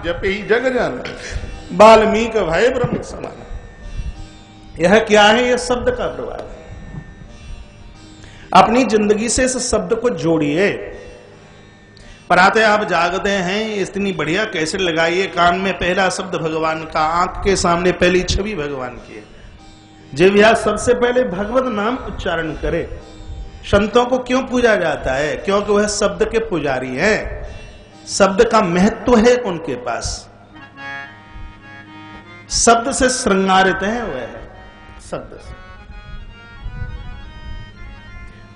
जपे ही जग जान वाल्मीकि भय ब्रह्म समान। यह क्या है? यह शब्द का प्रभाव है। अपनी जिंदगी से इस शब्द को जोड़िए। प्रातः आप जागते हैं, इतनी बढ़िया कैसेट लगाइए, कान में पहला शब्द भगवान का, आंख के सामने पहली छवि भगवान की है। जिह्वा सबसे पहले भगवत नाम उच्चारण करे। संतों को क्यों पूजा जाता है? क्योंकि वह शब्द के पुजारी हैं। शब्द का महत्व है उनके पास, शब्द से श्रृंगारित हैं वह, शब्द से।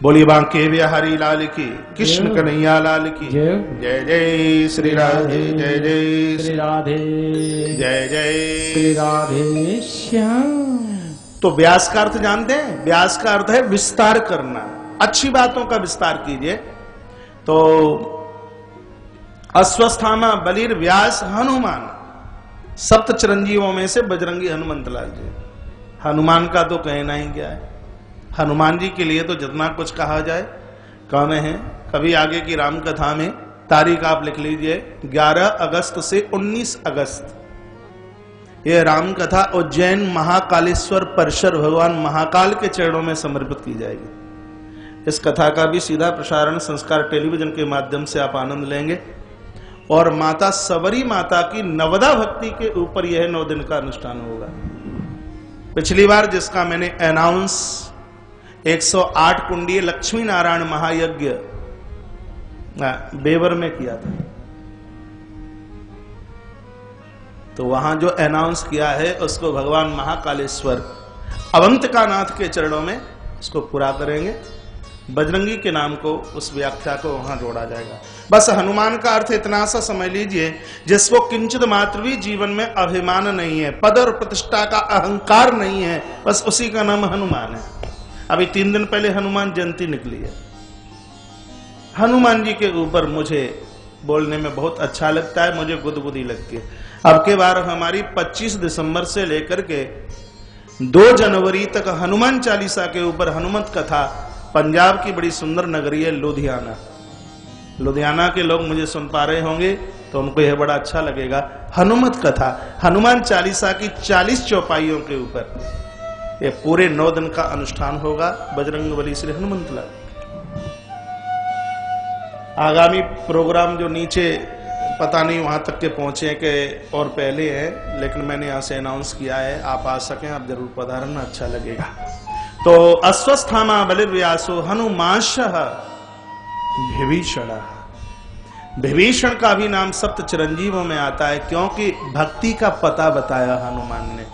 बोलिए बांके बिहारी लाल की, कृष्ण कन्हैया लाल की जय। जय श्री राधे, जय जय श्री राधे, जय जय श्री राधे श्याम। तो व्यास का अर्थ जानते हैं? व्यास का अर्थ है विस्तार करना, अच्छी बातों का विस्तार कीजिए। तो अश्वस्थामा बलिर व्यास हनुमान, सप्त चिरंजीवों में से बजरंगी हनुमंत लाल जी। हनुमान का तो कहना ही क्या है। हनुमान जी के लिए तो जितना कुछ कहा जाए कम है। कभी आगे की राम कथा में तारीख आप लिख लीजिए, 11 अगस्त से 19 अगस्त यह राम कथा उज्जैन महाकालेश्वर परिसर भगवान महाकाल के चरणों में समर्पित की जाएगी। इस कथा का भी सीधा प्रसारण संस्कार टेलीविजन के माध्यम से आप आनंद लेंगे। और माता सबरी माता की नवदा भक्ति के ऊपर यह 9 दिन का अनुष्ठान होगा। पिछली बार जिसका मैंने अनाउंस 108 कुंडीय लक्ष्मी नारायण महायज्ञ बेवर में किया था, तो वहां जो अनाउंस किया है उसको भगवान महाकालेश्वर अवंतिका नाथ के चरणों में उसको पूरा करेंगे। बजरंगी के नाम को, उस व्याख्या को वहां जोड़ा जाएगा। बस हनुमान का अर्थ इतना सा समझ लीजिए, जिसको किंचित मात्र भी जीवन में अभिमान नहीं है, पद और प्रतिष्ठा का अहंकार नहीं है, बस उसी का नाम हनुमान है। अभी 3 दिन पहले हनुमान जयंती निकली है। हनुमान जी के ऊपर मुझे बोलने में बहुत अच्छा लगता है, मुझे गुदगुदी लगती है। अब के बार हमारी 25 दिसंबर से लेकर के 2 जनवरी तक हनुमान चालीसा के ऊपर हनुमत कथा, पंजाब की बड़ी सुंदर नगरी है लुधियाना। लुधियाना के लोग मुझे सुन पा रहे होंगे तो उनको यह बड़ा अच्छा लगेगा। हनुमत कथा, हनुमान चालीसा की 40 चौपाइयों के ऊपर ये पूरे 9 दिन का अनुष्ठान होगा। बजरंगबली श्री हनुमंत लाल। आगामी प्रोग्राम जो नीचे पता नहीं वहां तक के पहुंचे कि और पहले है, लेकिन मैंने यहां से अनाउंस किया है, आप आ सकें, आप जरूर पधारना, अच्छा लगेगा। तो अश्वस्थामा बलिर्व्यासो हनुमांशः विभीषण। विभीषण का भी नाम सप्त चिरंजीवों में आता है, क्योंकि भक्ति का पता बताया हनुमान ने।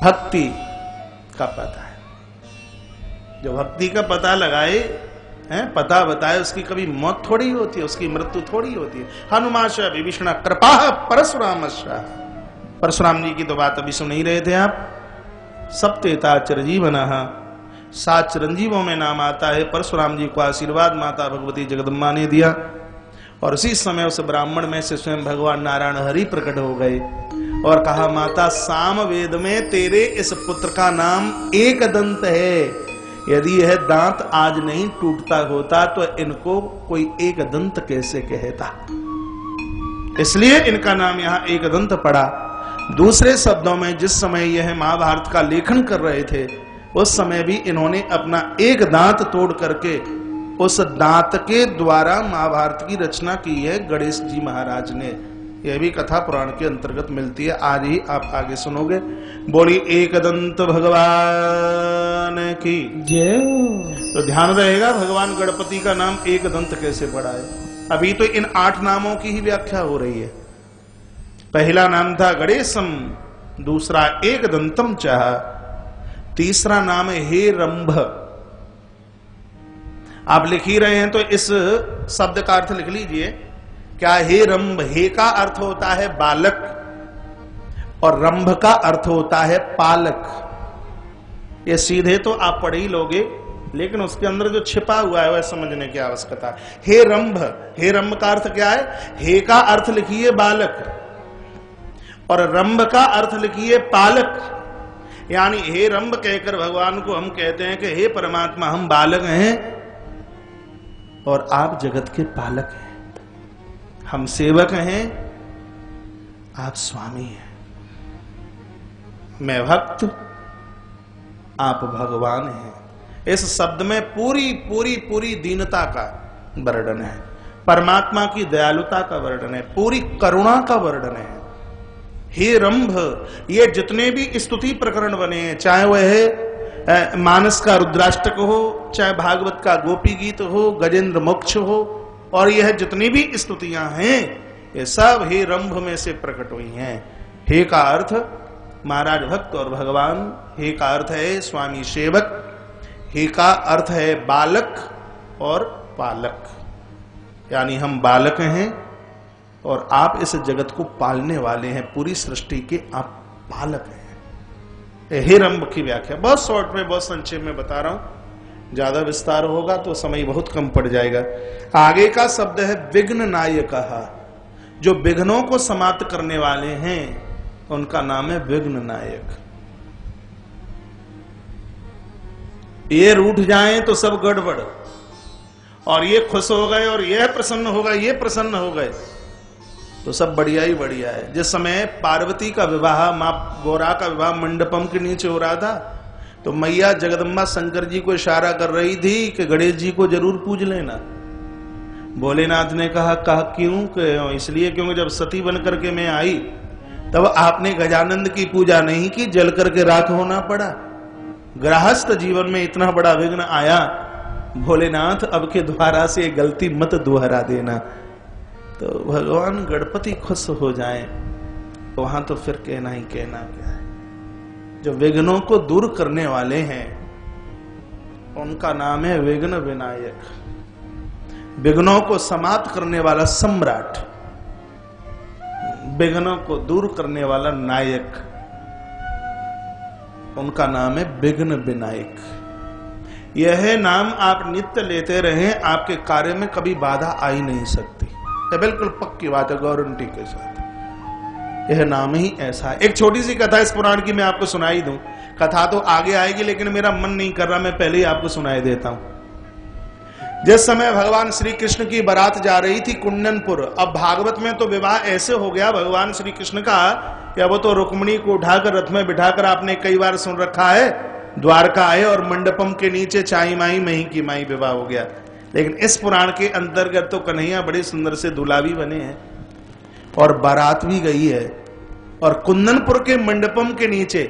भक्ति का पता है, जो भक्ति का पता लगाए हैं, पता बताए, उसकी कभी मौत थोड़ी होती है, उसकी मृत्यु थोड़ी होती है। हनुमांश विभीषण कृपा परशुराम। परशुराम जी की तो बात अभी सुन ही रहे थे आप। सप्तेता चिरंजीवनः, 7 चिरंजीवों में नाम आता है। परशुराम जी को आशीर्वाद माता भगवती जगदम्बा ने दिया, और उसी समय उस ब्राह्मण में से स्वयं भगवान नारायण हरि प्रकट हो गए और कहा, माता साम वेद में तेरे इस पुत्र का नाम एक दंत है। यदि यह दांत आज नहीं टूटता होता तो इनको कोई एक दंत कैसे कहता, इसलिए इनका नाम यहां एक दंत पड़ा। दूसरे शब्दों में, जिस समय यह महाभारत का लेखन कर रहे थे, उस समय भी इन्होंने अपना एक दांत तोड़ करके उस दांत के द्वारा महाभारत की रचना की है गणेश जी महाराज ने। यह भी कथा पुराण के अंतर्गत मिलती है, आज ही आप आगे सुनोगे। बोली एक दंत भगवान की जय। तो ध्यान रहेगा भगवान गणपति का नाम एक दंत कैसे पड़ा है। अभी तो इन 8 नामों की ही व्याख्या हो रही है। पहला नाम था गणेशम, दूसरा एक दंतम चाह, तीसरा नाम है हे रंभ। आप लिख ही रहे हैं तो इस शब्द का अर्थ लिख लीजिए। क्या हे रंभ, हे का अर्थ होता है बालक और रंभ का अर्थ होता है पालक। ये सीधे तो आप पढ़ ही लोगे, लेकिन उसके अंदर जो छिपा हुआ है वह समझने की आवश्यकता है। हे रंभ, हे रंभ का अर्थ क्या है? हे का अर्थ लिखिए बालक और रंभ का अर्थ लिखिए पालक। यानी हे रंभ कहकर भगवान को हम कहते हैं कि हे परमात्मा, हम बालक हैं और आप जगत के पालक हैं। हम सेवक हैं आप स्वामी हैं, मैं भक्त, आप भगवान हैं। इस शब्द में पूरी पूरी पूरी दीनता का वर्णन है, परमात्मा की दयालुता का वर्णन है, पूरी करुणा का वर्णन है। हे रंभ, ये जितने भी स्तुति प्रकरण बने हैं, चाहे वह मानस का रुद्राष्टक हो, चाहे भागवत का गोपी गीत हो, गजेंद्र मोक्ष हो, और यह जितनी भी स्तुतियां हैं, ये सब हे रंभ में से प्रकट हुई हैं। हे का अर्थ महाराज भक्त और भगवान, हे का अर्थ है स्वामी सेवक, हे का अर्थ है बालक और पालक, यानी हम बालक हैं और आप इस जगत को पालने वाले हैं, पूरी सृष्टि के आप पालक हैं। हे रंभ की व्याख्या बहुत शॉर्ट में, बहुत संक्षेप में बता रहा हूं, ज्यादा विस्तार होगा तो समय बहुत कम पड़ जाएगा। आगे का शब्द है विघ्न नायकः, जो विघ्नों को समाप्त करने वाले हैं उनका नाम है विघ्न नायक। ये रूठ जाएं तो सब गड़बड़, और ये खुश हो गए और यह प्रसन्न हो गए, ये प्रसन्न हो गए तो सब बढ़िया ही बढ़िया है। जिस समय पार्वती का विवाह, मां गौरा का विवाह मंडपम के नीचे हो रहा था, तो मैया जगदम्बा शंकर जी को इशारा कर रही थी कि गणेश जी को जरूर पूज लेना। भोलेनाथ ने कहा क्यों? कि इसलिए क्योंकि जब सती बन करके मैं आई तब आपने गजानंद की पूजा नहीं की, जल करके राख होना पड़ा। गृहस्थ जीवन में इतना बड़ा विघ्न आया, भोलेनाथ अब के द्वारा से गलती मत दोहरा देना। तो भगवान गणपति खुश हो जाएं तो वहां तो फिर कहना ही कहना क्या है। जो विघ्नों को दूर करने वाले हैं उनका नाम है विघ्न विनायक, विघ्नों को समाप्त करने वाला सम्राट, विघ्नों को दूर करने वाला नायक, उनका नाम है विघ्न विनायक। यह नाम आप नित्य लेते रहें, आपके कार्य में कभी बाधा आ ही नहीं सकती। यह बिल्कुल पक्की बात है, गारंटी के साथ। यह नाम ही ऐसा है। एक छोटी सी कथा इस पुराण की मैं आपको सुनाई दूं। कथा तो आगे आएगी लेकिन मेरा मन नहीं कर रहा, मैं पहले ही आपको सुनाई देता हूं। जिस समय भगवान श्री कृष्ण की बारात जा रही थी कुंडनपुर, अब भागवत में तो विवाह ऐसे हो गया भगवान श्री कृष्ण का कि अब तो रुक्मिणी को उठाकर रथ में बिठाकर, आपने कई बार सुन रखा है, द्वारका आए और मंडपम के नीचे चाई माई मही की माई विवाह हो गया। लेकिन इस पुराण के अंतर्गत तो कन्हैया बड़े सुंदर से दूल्हा भी बने हैं और बारात भी गई है, और कुंदनपुर के मंडपम के नीचे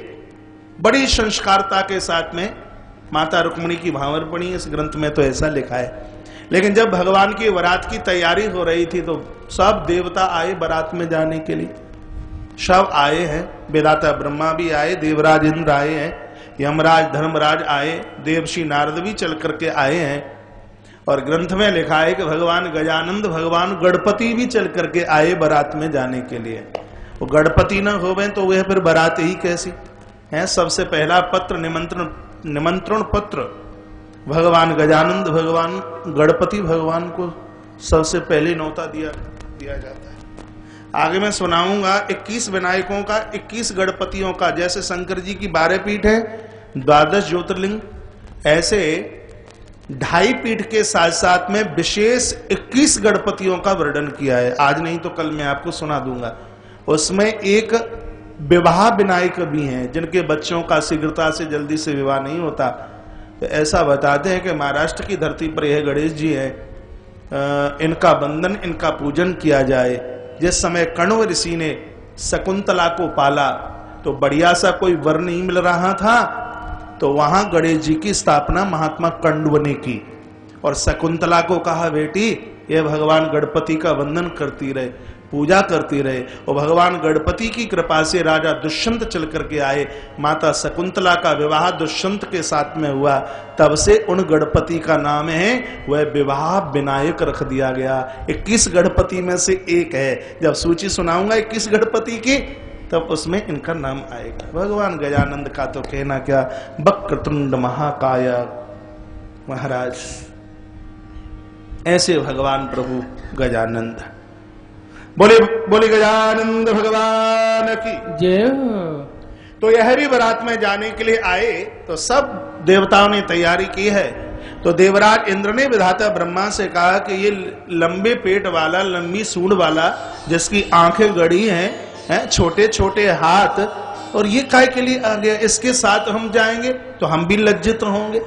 बड़ी संस्कारता के साथ में माता रुक्मिणी की भावर पड़ी। इस ग्रंथ में तो ऐसा लिखा है। लेकिन जब भगवान की बारात की तैयारी हो रही थी तो सब देवता आए बारात में जाने के लिए, सब आए हैं। वेदाता ब्रह्मा भी आए, देवराज इंद्र आए हैं, यमराज धर्मराज आए, देवशी नारद भी चल करके आए हैं। और ग्रंथ में लिखा है कि भगवान गजानंद, भगवान गणपति भी चल करके आए बारात में जाने के लिए। वो गणपति न होवे तो वह फिर बारात ही कैसी है। सबसे पहला पत्र, निमंत्रण पत्र भगवान गजानंद, भगवान गणपति भगवान को सबसे पहले न्योता दिया जाता है। आगे मैं सुनाऊंगा 21 विनायकों का, 21 गणपतियों का। जैसे शंकर जी की 12 पीठ है, 12 ज्योतिर्लिंग, ऐसे 2.5 पीठ के साथ साथ में विशेष 21 गणपतियों का वर्णन किया है। आज नहीं तो कल मैं आपको सुना दूंगा। उसमें एक विवाह विनायक भी हैं जिनके बच्चों का शीघ्रता से जल्दी से विवाह नहीं होता। तो ऐसा बताते हैं कि महाराष्ट्र की धरती पर यह गणेश जी है, इनका बंधन, इनका पूजन किया जाए। जिस समय कण्व ऋषि ने शकुंतला को पाला तो बढ़िया सा कोई वर नहीं मिल रहा था, तो वहां गणेश जी की स्थापना महात्मा कंडव ने की और शकुंतला को कहा, बेटी ये भगवान गणपति का वंदन करती रहे, पूजा करती रहे। और भगवान गणपति की कृपा से राजा दुष्यंत चल करके आए, माता शकुंतला का विवाह दुष्यंत के साथ में हुआ। तब से उन गणपति का नाम है वह विवाह विनायक रख दिया गया। 21 गणपति में से एक है। जब सूची सुनाऊंगा 21 गणपति की तब उसमें इनका नाम आएगा। भगवान गजानंद का तो कहना क्या, वक्रतुंड महाकाय महाराज, ऐसे भगवान प्रभु गजानंद। बोले बोले गजानंद भगवान की जय। तो यह भी बारात में जाने के लिए आए तो सब देवताओं ने तैयारी की है। तो देवराज इंद्र ने विधाता ब्रह्मा से कहा कि ये लंबे पेट वाला, लंबी सूंड वाला, जिसकी आंखें गड़ी हैं, हैं, छोटे छोटे हाथ, और ये काय के लिए आ गया, इसके साथ हम जाएंगे तो हम भी लज्जित होंगे।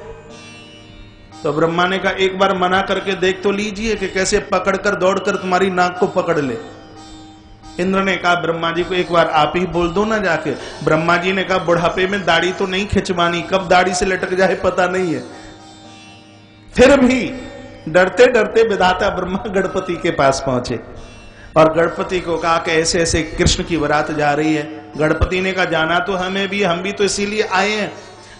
तो ब्रह्मा ने कहा एक बार मना करके देख तो लीजिए कि कैसे पकड़कर दौड़कर तुम्हारी नाक को पकड़ ले। इंद्र ने कहा ब्रह्मा जी को एक बार आप ही बोल दो ना जाके। ब्रह्मा जी ने कहा बुढ़ापे में दाढ़ी तो नहीं खिंचवानी, कब दाढ़ी से लटक जाए पता नहीं है। फिर भी डरते डरते विधाता ब्रह्मा गणपति के पास पहुंचे और गणपति को कहा कि ऐसे ऐसे कृष्ण की बारात जा रही है। गणपति ने कहा जाना तो हमें भी, हम भी तो इसीलिए आए हैं।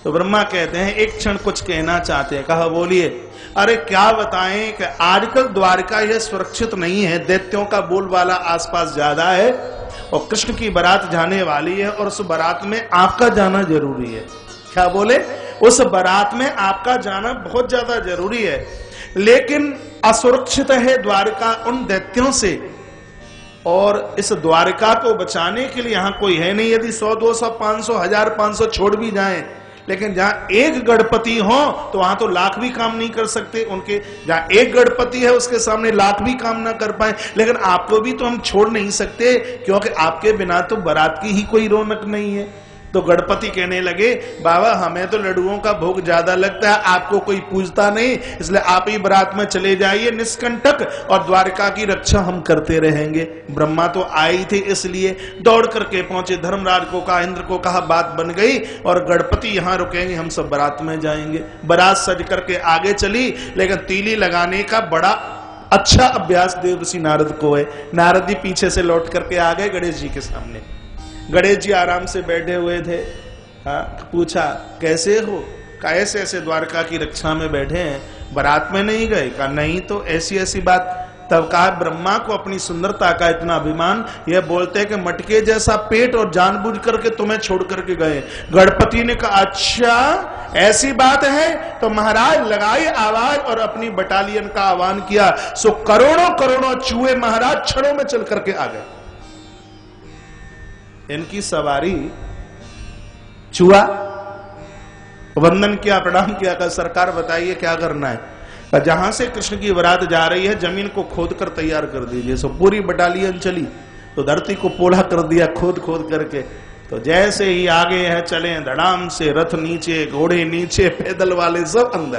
तो ब्रह्मा कहते हैं एक क्षण कुछ कहना चाहते हैं। कहा बोलिए। अरे क्या बताएं कि आजकल द्वारका यह सुरक्षित नहीं है, दैत्यों का बोलबाला आसपास ज्यादा है और कृष्ण की बारात जाने वाली है और उस बारात में आपका जाना जरूरी है। क्या बोले? उस बारात में आपका जाना बहुत ज्यादा जरूरी है, लेकिन असुरक्षित है द्वारका उन दैत्यों से, और इस द्वारका को बचाने के लिए यहां कोई है नहीं। यदि 100, 200, 500, 1000, 500 छोड़ भी जाएं, लेकिन जहां एक गणपति हो तो वहां तो लाख भी काम नहीं कर सकते उनके। जहां एक गणपति है उसके सामने लाख भी काम ना कर पाए, लेकिन आपको भी तो हम छोड़ नहीं सकते, क्योंकि आपके बिना तो बारात की ही कोई रौनक नहीं है। तो गणपति कहने लगे बाबा हमें तो लड्डुओं का भोग ज्यादा लगता है, आपको कोई पूछता नहीं, इसलिए आप ही बारात में चले जाइए निष्कंटक, और द्वारका की रक्षा हम करते रहेंगे। ब्रह्मा तो आए थे इसलिए दौड़ करके पहुंचे। धर्मराज को कहा, इंद्र को कहा, बात बन गई और गणपति यहां रुकेंगे, हम सब बारात में जाएंगे। बारात सज करके आगे चली, लेकिन तीली लगाने का बड़ा अच्छा अभ्यास देवर्षि नारद को है। नारद जी पीछे से लौट करके आ गए गणेश जी के सामने। गणेश जी आराम से बैठे हुए थे। हाँ, पूछा कैसे हो? कैसे ऐसे द्वारका की रक्षा में बैठे हैं, बारात में नहीं गए? कहा नहीं, तो ऐसी ऐसी बात। तब कहा ब्रह्मा को अपनी सुंदरता का इतना अभिमान, यह बोलते हैं कि मटके जैसा पेट और जानबूझ करके तुम्हें छोड़ करके गए। गणपति ने कहा अच्छा ऐसी बात है, तो महाराज लगाई आवाज और अपनी बटालियन का आह्वान किया। सो करोड़ों करोड़ों चूहे महाराज क्षणों में चल करके आ गए। इनकी सवारी चूहा वंदन किया, प्रणाम किया। कहा सरकार बताइए क्या करना है? जहां से कृष्ण की बारात जा रही है जमीन को खोद कर तैयार कर दीजिए। सो पूरी बटालियन चली तो धरती को पोला कर दिया खोद खोद करके। तो जैसे ही आगे है चले धड़ाम से, रथ नीचे, घोड़े नीचे, पैदल वाले सब अंदर।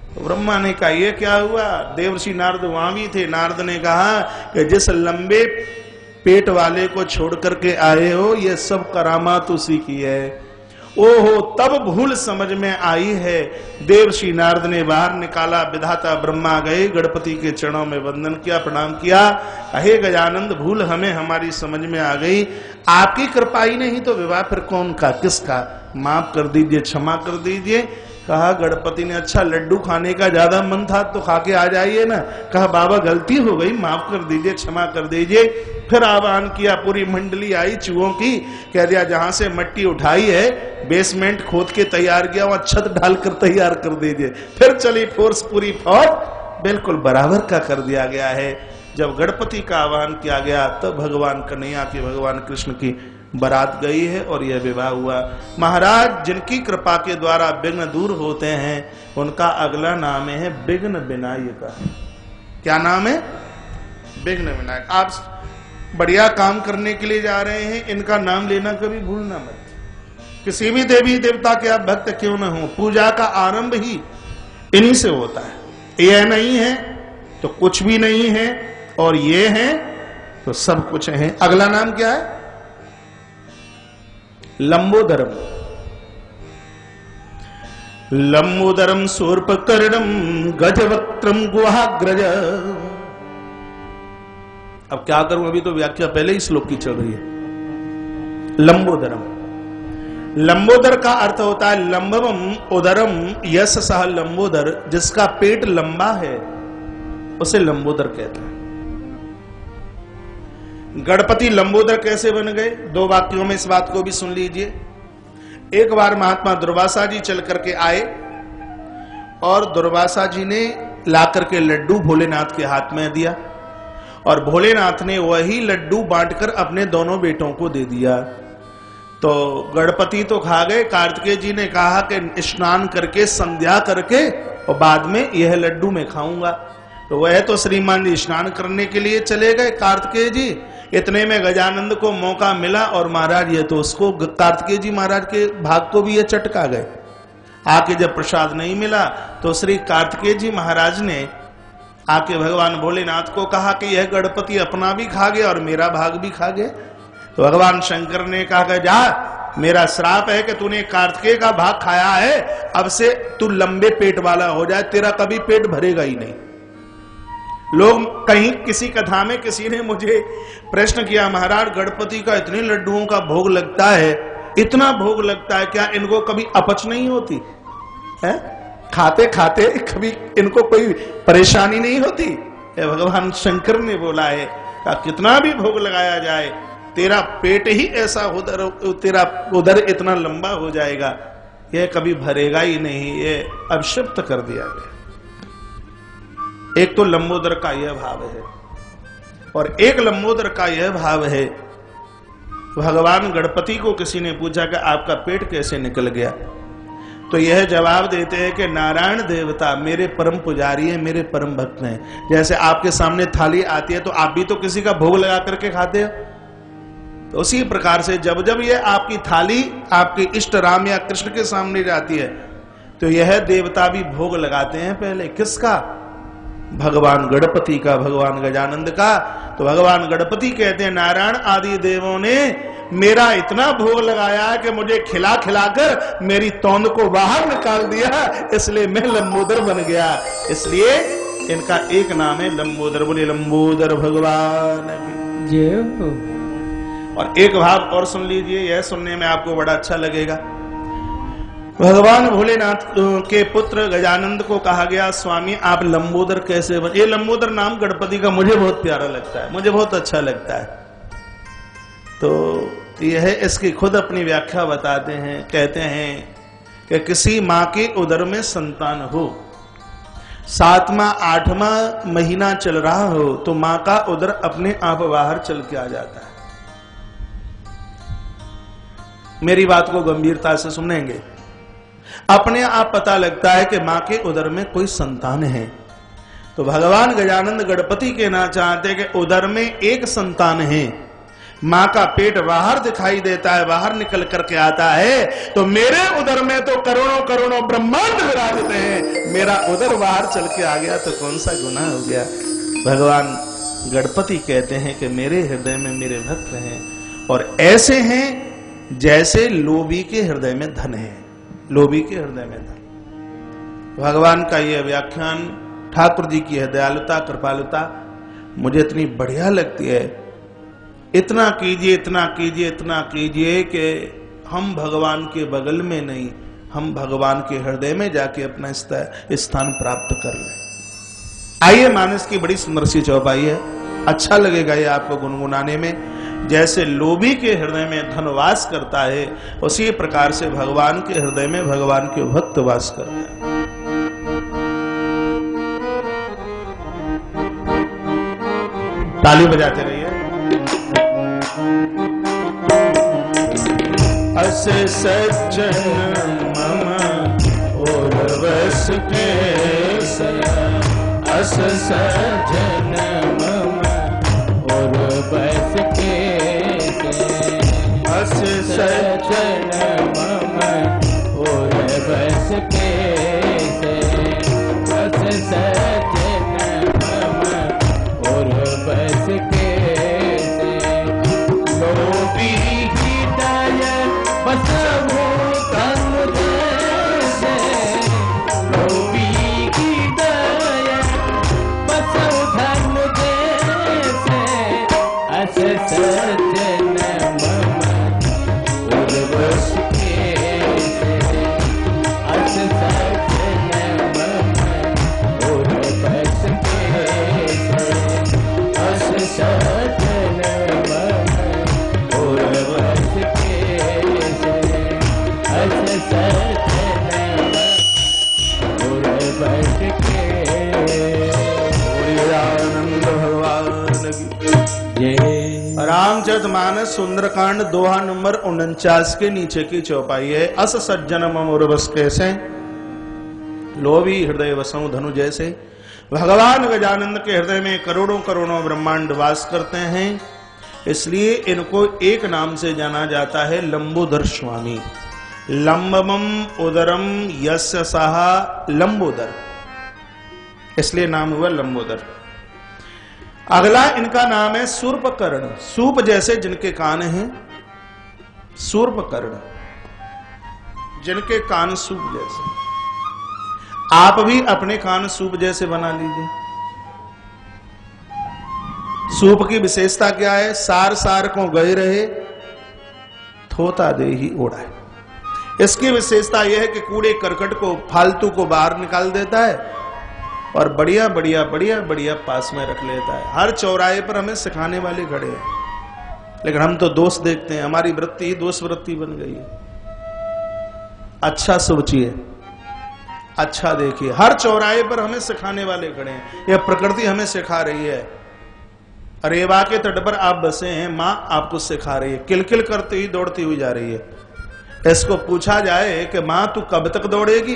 तो ब्रह्मा ने कहा ये क्या हुआ? देवर्षि नारद वहां भी थे। नारद ने कहा कि जिस लंबे पेट वाले को छोड़ करके आए हो, ये सब करामात उसी की है। ओहो, तब भूल समझ में आई है। देवर्षि नारद ने बाहर निकाला, विधाता ब्रह्मा गए, गणपति के चरणों में वंदन किया, प्रणाम किया। हे गजानंद, भूल हमें हमारी समझ में आ गई, आपकी कृपा ही नहीं तो विवाह फिर कौन का किसका? माफ कर दीजिए, क्षमा कर दीजिए। कहा गणपति ने अच्छा लड्डू खाने का ज्यादा मन था तो खा के आ जाइए ना। कहा बाबा गलती हो गई, माफ कर दीजिए, क्षमा कर दीजिए। फिर आह्वान किया, पूरी मंडली आई चूहों की। कह दिया जहां से मिट्टी उठाई है बेसमेंट खोद के तैयार किया, वहां छत ढालकर तैयार कर दीजिए। फिर चली फोर्स, पूरी फौज बिल्कुल बराबर का कर दिया गया है। जब गणपति का आह्वान किया गया तब भगवान कन्हैया की, भगवान कृष्ण की बारात गई है और यह विवाह हुआ। महाराज जिनकी कृपा के द्वारा विघ्न दूर होते हैं उनका अगला नाम है विघ्न विनायक। क्या नाम है? विघ्न विनायक। आप बढ़िया काम करने के लिए जा रहे हैं, इनका नाम लेना कभी भूलना मत। किसी भी देवी देवता के आप भक्त क्यों न हो, पूजा का आरंभ ही इन्हीं से होता है। यह नहीं है तो कुछ भी नहीं है, और ये है तो सब कुछ है। अगला नाम क्या है? लंबोदरम। लंबोदरम शूर्पकर्णम गजवक्त्रम गुहाग्रज। अब क्या करूं, अभी तो व्याख्या पहले ही श्लोक की चल रही है। लंबोदरम, लंबोदर का अर्थ होता है लंबवम उदरम यश सह लंबोदर, जिसका पेट लंबा है उसे लंबोदर कहते हैं। गणपति लंबोदर कैसे बन गए? दो वाक्यों में इस बात को भी सुन लीजिए। एक बार महात्मा दुर्वासा जी चल करके आए और दुर्वासा जी ने लाकर के लड्डू भोलेनाथ के हाथ में दिया और भोलेनाथ ने वही लड्डू बांटकर अपने दोनों बेटों को दे दिया। तो गणपति तो खा गए। कार्तिकेय जी ने कहा कि स्नान करके संध्या करके और बाद में यह लड्डू मैं खाऊंगा। तो वह तो श्रीमान जी स्नान करने के लिए चले गए कार्तिकेय जी। इतने में गजानंद को मौका मिला और महाराज ये तो उसको कार्तिकेय जी महाराज के भाग को भी ये चटका गए। आके जब प्रसाद नहीं मिला तो श्री कार्तिकेय जी महाराज ने आके भगवान भोलेनाथ को कहा कि यह गणपति अपना भी खा गया और मेरा भाग भी खा गया। तो भगवान शंकर ने कहा कि जा, मेरा श्राप है कि तूने कार्तिकेय का भाग खाया है, अब से तू लंबे पेट वाला हो जाए, तेरा कभी पेट भरेगा ही नहीं। लोग कहीं किसी कथा में किसी ने मुझे प्रश्न किया, महाराज गणपति का इतने लड्डुओं का भोग लगता है, इतना भोग लगता है, क्या इनको कभी अपच नहीं होती है? खाते खाते कभी इनको कोई परेशानी नहीं होती? भगवान शंकर ने बोला है कि कितना भी भोग लगाया जाए, तेरा पेट ही ऐसा उधर, तेरा उधर इतना लंबा हो जाएगा, यह कभी भरेगा ही नहीं। ये अभिशप्त कर दिया गया। एक तो लंबोदर का यह भाव है और एक लंबोदर का यह भाव है, भगवान गणपति को किसी ने पूछा कि आपका पेट कैसे निकल गया, तो यह जवाब देते हैं कि नारायण देवता मेरे परम पुजारी है, मेरे परम भक्त हैं। जैसे आपके सामने थाली आती है तो आप भी तो किसी का भोग लगा करके खाते हो, तो उसी प्रकार से जब जब ये आपकी थाली आपके इष्ट राम या कृष्ण के सामने जाती है तो यह देवता भी भोग लगाते हैं। पहले किसका? भगवान गणपति का, भगवान गजानंद का। तो भगवान गणपति कहते हैं नारायण आदि देवों ने मेरा इतना भोग लगाया कि मुझे खिला खिलाकर मेरी तौंद को बाहर निकाल दिया, इसलिए मैं लंबोदर बन गया। इसलिए इनका एक नाम है लंबोदर। बोले लंबोदर भगवान की। और एक भाव और सुन लीजिए, यह सुनने में आपको बड़ा अच्छा लगेगा। भगवान भोलेनाथ के पुत्र गजानंद को कहा गया, स्वामी आप लंबोदर कैसे बने? ये लंबोदर नाम गणपति का मुझे बहुत प्यारा लगता है, मुझे बहुत अच्छा लगता है। तो यह इसकी खुद अपनी व्याख्या बताते हैं, कहते हैं कि किसी माँ के उदर में संतान हो, 7वां 8वां महीना चल रहा हो तो माँ का उदर अपने आप बाहर चल के आ जाता है। मेरी बात को गंभीरता से सुनेंगे। अपने आप पता लगता है कि मां के उदर में कोई संतान है। तो भगवान गजानंद गणपति कहना चाहते कि उदर में एक संतान है, मां का पेट बाहर दिखाई देता है, बाहर निकल करके आता है, तो मेरे उदर में तो करोड़ों करोड़ों ब्रह्मांड विराजते हैं, मेरा उदर बाहर चल के आ गया तो कौन सा गुनाह हो गया? भगवान गणपति कहते हैं कि मेरे हृदय में मेरे भक्त हैं और ऐसे हैं जैसे लोभी के हृदय में धन है, लोभी के हृदय में धन। भगवान का यह व्याख्यान, ठाकुर जी की है दयालुता कृपालुता, मुझे इतनी बढ़िया लगती है। इतना कीजिए, इतना कीजिए, इतना कीजिए कि हम भगवान के बगल में नहीं, हम भगवान के हृदय में जाके अपना स्थान प्राप्त कर लें। आइए, मानस की बड़ी सुंदर सी चौपाई है, अच्छा लगेगा ये आपको गुनगुनाने में। जैसे लोभी के हृदय में धन वास करता है, उसी प्रकार से भगवान के हृदय में भगवान के भक्त वास करते हैं। ताली बजाते रहिए। अस सज्जन मम और बस के, अस सज्जन मम और बस के, अस सज्जन मम और बस के, अस सज्जन मम और बस के, लोभी हृदय बसहु तन जैसे, लोभी हृदय बसहु धन जैसे, अस सज्जन मम और बस के, अस सज्जन मम और बस के, अस सज्जन मम और बस के, अस सज्जन मम और बस के। आनंद भगवान की। रामचरितमानस सुंदरकांड दोहा नंबर 49 के नीचे की चौपाई है। अस सज्जन मम और बस कैसे, लोभी हृदय वसु धनु जैसे। भगवान गजानंद के हृदय में करोड़ों करोड़ों ब्रह्मांड वास करते हैं। इसलिए इनको एक नाम से जाना जाता है लंबोदर स्वामी। लंबमम उदरम यस्य सहा लंबोदर, इसलिए नाम हुआ लंबोदर। अगला इनका नाम है सूर्पकर्ण। सूप जैसे जिनके कान हैं, सूर्पकर्ण, जिनके कान सूप जैसे। आप भी अपने कान सूप जैसे बना लीजिए। सूप की विशेषता क्या है? सार सार को गए रहे, थोता दे ही उड़ाए। इसकी विशेषता यह है कि कूड़े करकट को, फालतू को बाहर निकाल देता है और बढ़िया बढ़िया बढ़िया बढ़िया पास में रख लेता है। हर चौराहे पर हमें सिखाने वाले खड़े हैं, लेकिन हम तो दोष देखते हैं। हमारी वृत्ति ही दोष वृत्ति बन गई है। अच्छा सोचिए, अच्छा देखिए, हर चौराहे पर हमें सिखाने वाले खड़े हैं। यह प्रकृति हमें सिखा रही है। रेवा के तट पर आप बसे हैं, मां आपको सिखा रही है, किलकिल करती हुई दौड़ती हुई जा रही है। इसको पूछा जाए कि मां तू कब तक दौड़ेगी?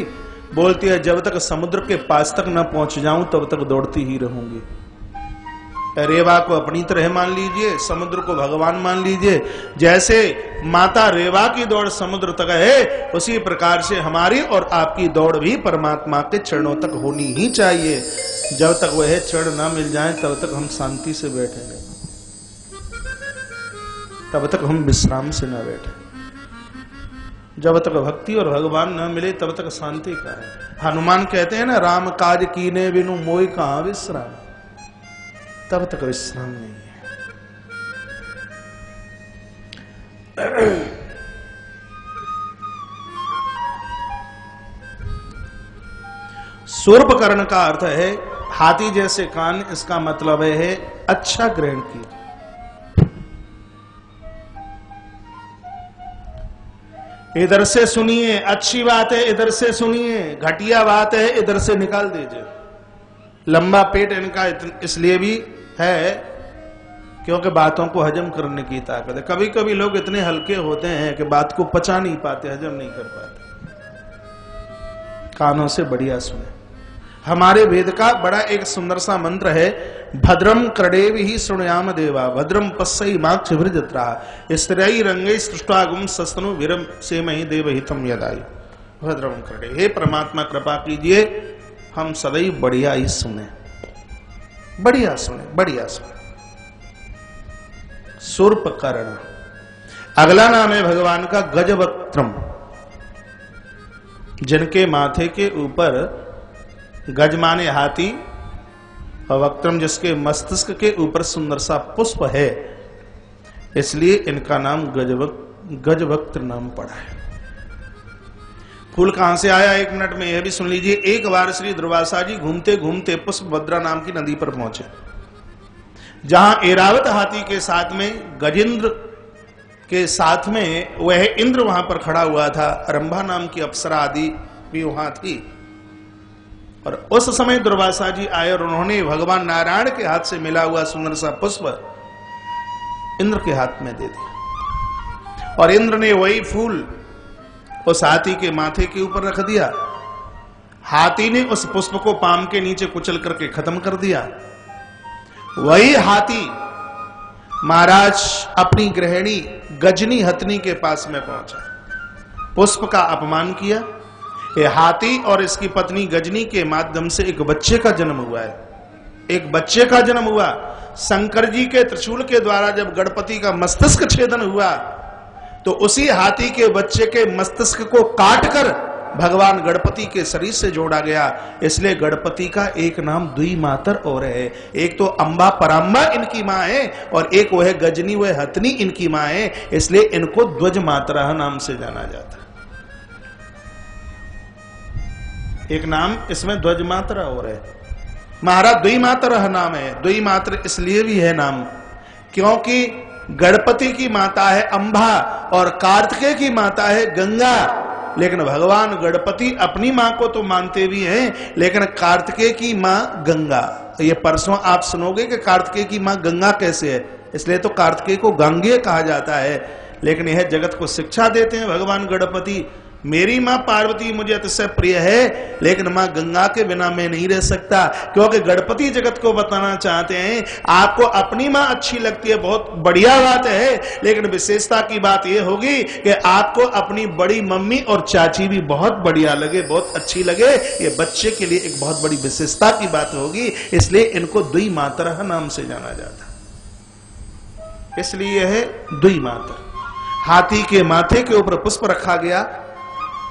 बोलती है जब तक समुद्र के पास तक न पहुंच जाऊं तब तक दौड़ती ही रहूंगी। रेवा को अपनी तरह मान लीजिए, समुद्र को भगवान मान लीजिए। जैसे माता रेवा की दौड़ समुद्र तक है, उसी प्रकार से हमारी और आपकी दौड़ भी परमात्मा के चरणों तक होनी ही चाहिए। जब तक वह चरण ना मिल जाए तब तक हम शांति से बैठेंगे, तब तक हम विश्राम से ना बैठे। जब तक भक्ति और भगवान न मिले तब तक शांति का है। हनुमान कहते हैं ना, राम काज कीने बिनु मोय कहां विश्राम। तब तक विश्राम नहीं है। सूर्पकर्ण का अर्थ है हाथी जैसे कान। इसका मतलब है अच्छा ग्रहण कीजिए। इधर से सुनिए, अच्छी बात है इधर से सुनिए, घटिया बात है इधर से निकाल दीजिए। लंबा पेट इनका इसलिए भी है क्योंकि बातों को हजम करने की ताकत है। कभी कभी लोग इतने हल्के होते हैं कि बात को पचा नहीं पाते, हजम नहीं कर पाते। कानों से बढ़िया सुने। हमारे वेद का बड़ा एक सुंदर सा मंत्र है, भद्रम कर्णेव ही शृणुयाम देवा, भद्रम पश्यहि माक्ष भृजत्रा, स्त्रैः रंगैः सृष्ट्वागुम सस्तनु वीरम सेमहि देवहितम यदायु। भद्रम कर्णेव, हे परमात्मा कृपा कीजिए, हम सदैव बढ़िया ही सुने, बढ़िया सुने, बढ़िया सुने। सूर्पकर्ण। अगला नाम है भगवान का गजवक्त्रम, जिनके माथे के ऊपर गज माने हाथी और वक्त्रम जिसके मस्तिष्क के ऊपर सुंदर सा पुष्प है, इसलिए इनका नाम गजवक्त्र नाम पड़ा है। फूल कहां से आया एक मिनट में यह भी सुन लीजिए। एक बार श्री दुर्वासा जी घूमते घूमते पुष्पभद्रा नाम की नदी पर पहुंचे, जहां ऐरावत हाथी के साथ में गजेंद्र के साथ में वह इंद्र वहां पर खड़ा हुआ था, रंभा नाम की अप्सरा आदि भी वहां थी। और उस समय दुर्वासा जी आए और उन्होंने भगवान नारायण के हाथ से मिला हुआ सुंदर सा पुष्प इंद्र के हाथ में दे दिया, और इंद्र ने वही फूल उस हाथी के माथे के ऊपर रख दिया। हाथी ने उस पुष्प को पाम के नीचे कुचल करके खत्म कर दिया। वही हाथी महाराज अपनी गृहिणी गजनी हथनी के पास में पहुंचा, पुष्प का अपमान किया। ये हाथी और इसकी पत्नी गजनी के माध्यम से एक बच्चे का जन्म हुआ है, एक बच्चे का जन्म हुआ। शंकर जी के त्रिशूल के द्वारा जब गणपति का मस्तिष्क छेदन हुआ तो उसी हाथी के बच्चे के मस्तिष्क को काटकर भगवान गणपति के शरीर से जोड़ा गया। इसलिए गणपति का एक नाम द्विमातर और है। एक तो अंबा परांबा इनकी मां है और एक वह गजनी वह हथनी इनकी मां है, इसलिए इनको ध्वज मात्रा नाम से जाना जाता है। एक नाम इसमें ध्वज मात्रा और है। महाराज द्विमात्र नाम है। द्विमात्र इसलिए भी है नाम क्योंकि गणपति की माता है अंबा और कार्तिकेय की माता है गंगा। लेकिन भगवान गणपति अपनी मां को तो मानते भी हैं, लेकिन कार्तिकेय की मां गंगा। ये परसों आप सुनोगे कि कार्तिकेय की मां गंगा कैसे है, इसलिए तो कार्तिकेय को गांगेय कहा जाता है। लेकिन यह जगत को शिक्षा देते हैं भगवान गणपति मेरी मां पार्वती मुझे अतिशय प्रिय है, लेकिन मां गंगा के बिना मैं नहीं रह सकता। क्योंकि गणपति जगत को बताना चाहते हैं आपको अपनी मां अच्छी लगती है, बहुत बढ़िया बात है, लेकिन विशेषता की बात यह होगी कि आपको अपनी बड़ी मम्मी और चाची भी बहुत बढ़िया लगे, बहुत अच्छी लगे। ये बच्चे के लिए एक बहुत बड़ी विशेषता की बात होगी, इसलिए इनको द्वि मातरः नाम से जाना जाता, इसलिए है द्वि मातर। हाथी के माथे के ऊपर पुष्प रखा गया,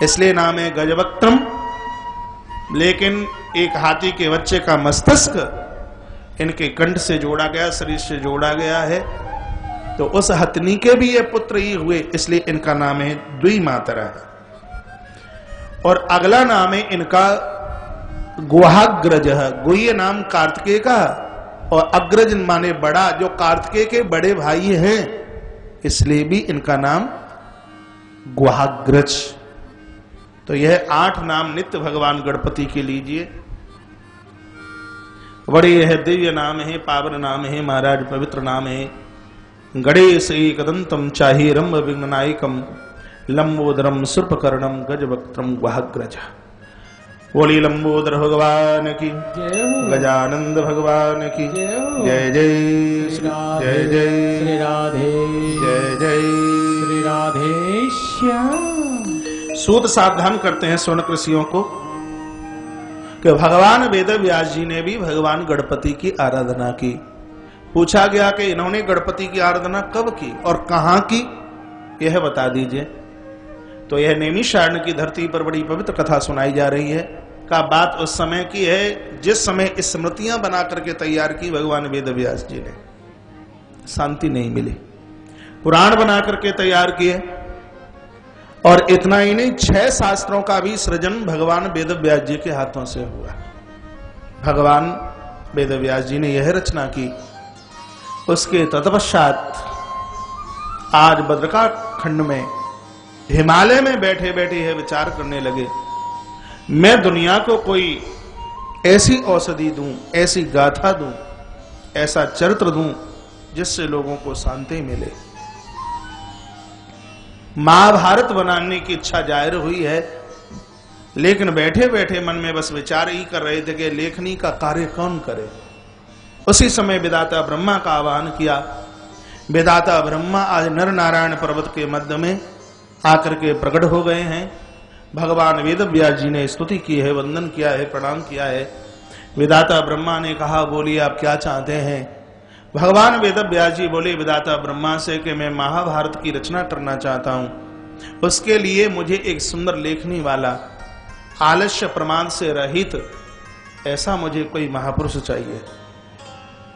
इसलिए नाम है गजवक्त्रम। लेकिन एक हाथी के बच्चे का मस्तिष्क इनके कंठ से जोड़ा गया, शरीर से जोड़ा गया है, तो उस हथनी के भी ये पुत्र ही हुए, इसलिए इनका नाम है द्विमातरः। और अगला नाम है इनका गुहाग्रज। गुह्य नाम कार्तिकेय का, और अग्रज माने बड़ा, जो कार्तिकेय के बड़े भाई हैं, इसलिए भी इनका नाम गुहाग्रज। तो यह 8 नाम नित्य भगवान गणपति के लीजिए। बड़े यह दिव्य नाम है, पावन नाम है महाराज, पवित्र नाम है। गणेश एकदंतम चाहीरम विघ्ननायकम लंबोदरम सर्पकर्णम गजवक्त्रम गुहाग्रज। बोली लंबोदर भगवान की जय हो, गजानंद भगवान की जय हो, जय जय जय जय श्री राधे, जय जय। श्री राधे श्याम। सूत सावधान करते हैं स्वर्ण ऋषियों को कि भगवान वेद व्यास जी ने भी भगवान गणपति की आराधना की। पूछा गया कि इन्होंने गणपति की आराधना कब की और कहां की, यह बता दीजिए। तो यह नैमिषारण्य की धरती पर बड़ी पवित्र कथा सुनाई जा रही है। का बात उस समय की है जिस समय स्मृतियां बना करके तैयार की भगवान वेद व्यास जी ने, शांति नहीं मिली, पुराण बना करके तैयार किए। और इतना ही नहीं, 6 शास्त्रों का भी सृजन भगवान वेद व्यास जी के हाथों से हुआ। भगवान वेद व्यास जी ने यह रचना की। उसके तत्पश्चात आज बद्रिकाखंड में, हिमालय में बैठे बैठे यह विचार करने लगे, मैं दुनिया को कोई ऐसी औषधि दूं, ऐसी गाथा दूं, ऐसा चरित्र दूं जिससे लोगों को शांति मिले। महाभारत बनाने की इच्छा जाहिर हुई है, लेकिन बैठे बैठे मन में बस विचार ही कर रहे थे कि लेखनी का कार्य कौन करे। उसी समय विधाता ब्रह्मा का आह्वान किया। विधाता ब्रह्मा आज नर नारायण पर्वत के मध्य में आकर के प्रकट हो गए हैं। भगवान वेद व्यास जी ने स्तुति की है, वंदन किया है, प्रणाम किया है। विधाता ब्रह्मा ने कहा, बोलिए आप क्या चाहते हैं। भगवान वेद व्यास जी बोले विधाता ब्रह्मा से कि मैं महाभारत की रचना करना चाहता हूं। उसके लिए मुझे एक सुंदर लेखनी वाला, आलस्य प्रमाद से रहित ऐसा मुझे कोई महापुरुष चाहिए।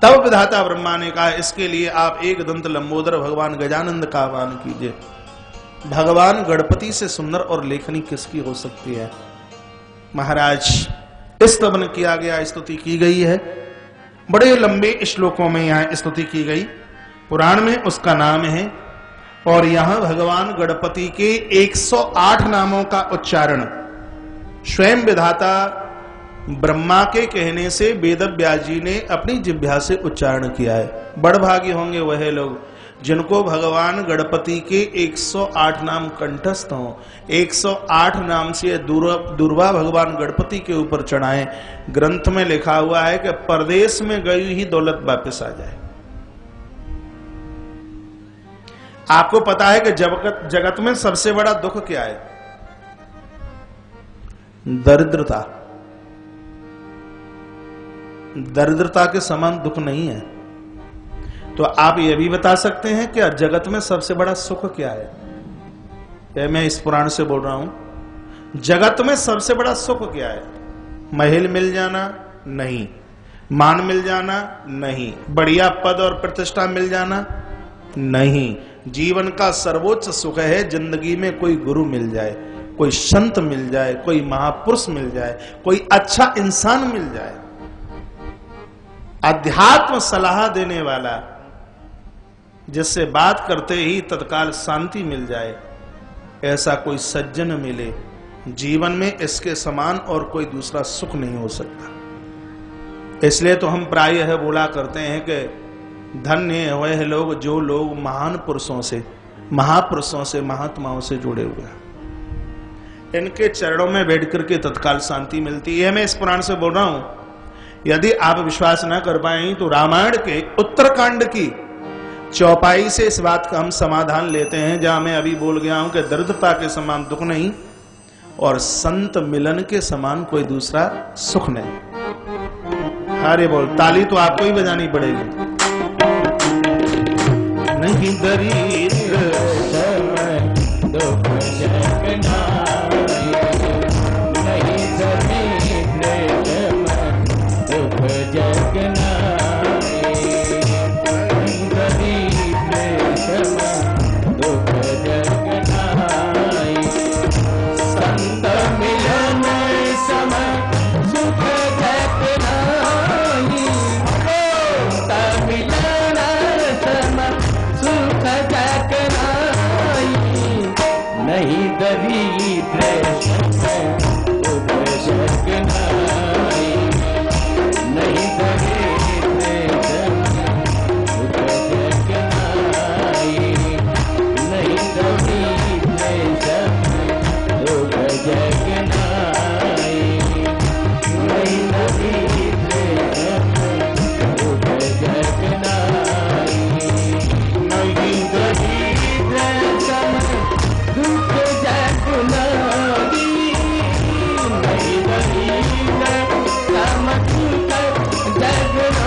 तब विधाता ब्रह्मा ने कहा, इसके लिए आप एक दंत लंबोदर भगवान गजानंद का आह्वान कीजिए। भगवान गणपति से सुंदर और लेखनी किसकी हो सकती है। महाराज स्तवन किया गया, स्तुति की गई है, बड़े लंबे श्लोकों में यहां स्तुति की गई। पुराण में उसका नाम है, और यहां भगवान गणपति के 108 नामों का उच्चारण स्वयं विधाता ब्रह्मा के कहने से वेद व्यास जी ने अपनी जिह्वा से उच्चारण किया है। बड़भागी होंगे वह लोग जिनको भगवान गणपति के 108 नाम कंठस्थ हों। 108 नाम से दुर्वा भगवान गणपति के ऊपर चढ़ाएं। ग्रंथ में लिखा हुआ है कि परदेश में गई ही दौलत वापस आ जाए। आपको पता है कि जगत में सबसे बड़ा दुख क्या है? दरिद्रता। दरिद्रता के समान दुख नहीं है। तो आप यह भी बता सकते हैं कि जगत में सबसे बड़ा सुख क्या है? मैं इस पुराण से बोल रहा हूं। जगत में सबसे बड़ा सुख क्या है? महल मिल जाना? नहीं। मान मिल जाना? नहीं। बढ़िया पद और प्रतिष्ठा मिल जाना? नहीं। जीवन का सर्वोच्च सुख है जिंदगी में कोई गुरु मिल जाए, कोई संत मिल जाए, कोई महापुरुष मिल जाए, कोई अच्छा इंसान मिल जाए, अध्यात्म सलाह देने वाला, जिससे बात करते ही तत्काल शांति मिल जाए, ऐसा कोई सज्जन मिले। जीवन में इसके समान और कोई दूसरा सुख नहीं हो सकता। इसलिए तो हम प्रायः बोला करते हैं कि धन्य वह लोग जो लोग महान पुरुषों से, महापुरुषों से, महात्माओं से जुड़े हुए हैं। इनके चरणों में बैठ करके तत्काल शांति मिलती है। मैं इस पुराण से बोल रहा हूं, यदि आप विश्वास न कर पाए तो रामायण के उत्तरकांड की चौपाई से इस बात का हम समाधान लेते हैं, जहां मैं अभी बोल गया हूं कि दरिद्रता के समान दुख नहीं और संत मिलन के समान कोई दूसरा सुख नहीं। अरे बोल, ताली तो आपको ही बजानी पड़ेगी। नहीं दरिद्र दुख जगना, नहीं दरिद्र दुख जगना, नहीं दरिद्र दुख जगना, संत मिलन सम सुख जगना, संत मिलन सम सुख जगना, नहीं दरिद्र दुख जगना, नहीं दरिद्र दुख जगना, नहीं दरिद्र दुख जगना, नहीं दरिद्र दुख जगना, नहीं दरिद्र सम दुख जगना, नहीं दरिद्र सम सुख जगना,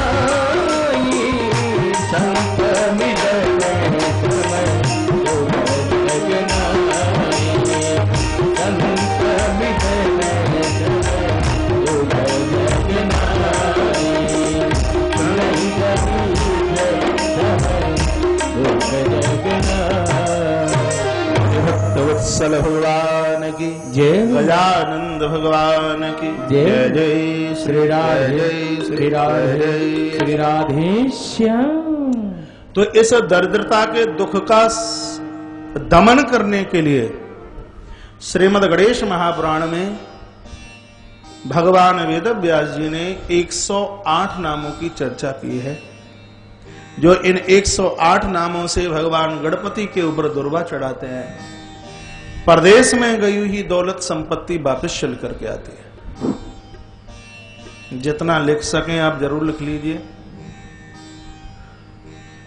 संत मिलन समय सुख जगना, संत मिलन समय सुख जगना, नहीं दरिद्र दुख जगना। भक्तवत्सल भगवान की जय हो। गजानंद भगवान की जय। जय श्री राधे श्री राधे श्री राधे श्याम। तो इस दरिद्रता के दुख का दमन करने के लिए श्रीमद् गणेश महापुराण में भगवान वेद व्यास जी ने 108 नामों की चर्चा की है, जो इन 108 नामों से भगवान गणपति के ऊपर दुर्वा चढ़ाते हैं। परदेश में गई हुई दौलत संपत्ति वापस चल करके आती है। जितना लिख सकें आप जरूर लिख लीजिए,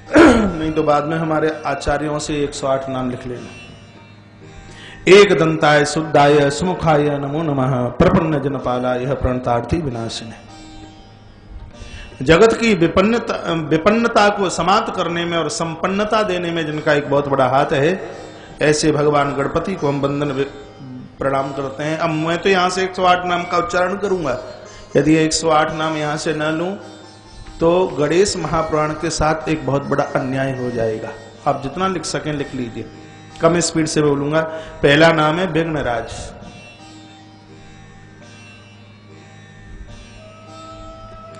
नहीं तो बाद में हमारे आचार्यों से 108 नाम लिख लेना। एक दंताय शुद्धाय सुमुखाय नमो नमः, प्रपन्न जनपालाय प्रणतार्थी विनाशिने। जगत की विपन्नता को समाप्त करने में और संपन्नता देने में जिनका एक बहुत बड़ा हाथ है, ऐसे भगवान गणपति को हम वंदन प्रणाम करते हैं। अब मैं तो यहां से 108 नाम का उच्चारण करूंगा, यदि 108 नाम यहां से न लूं तो गणेश महापुराण के साथ एक बहुत बड़ा अन्याय हो जाएगा। आप जितना लिख सकें लिख लीजिए, कम स्पीड से बोलूंगा। पहला नाम है विघ्नराज।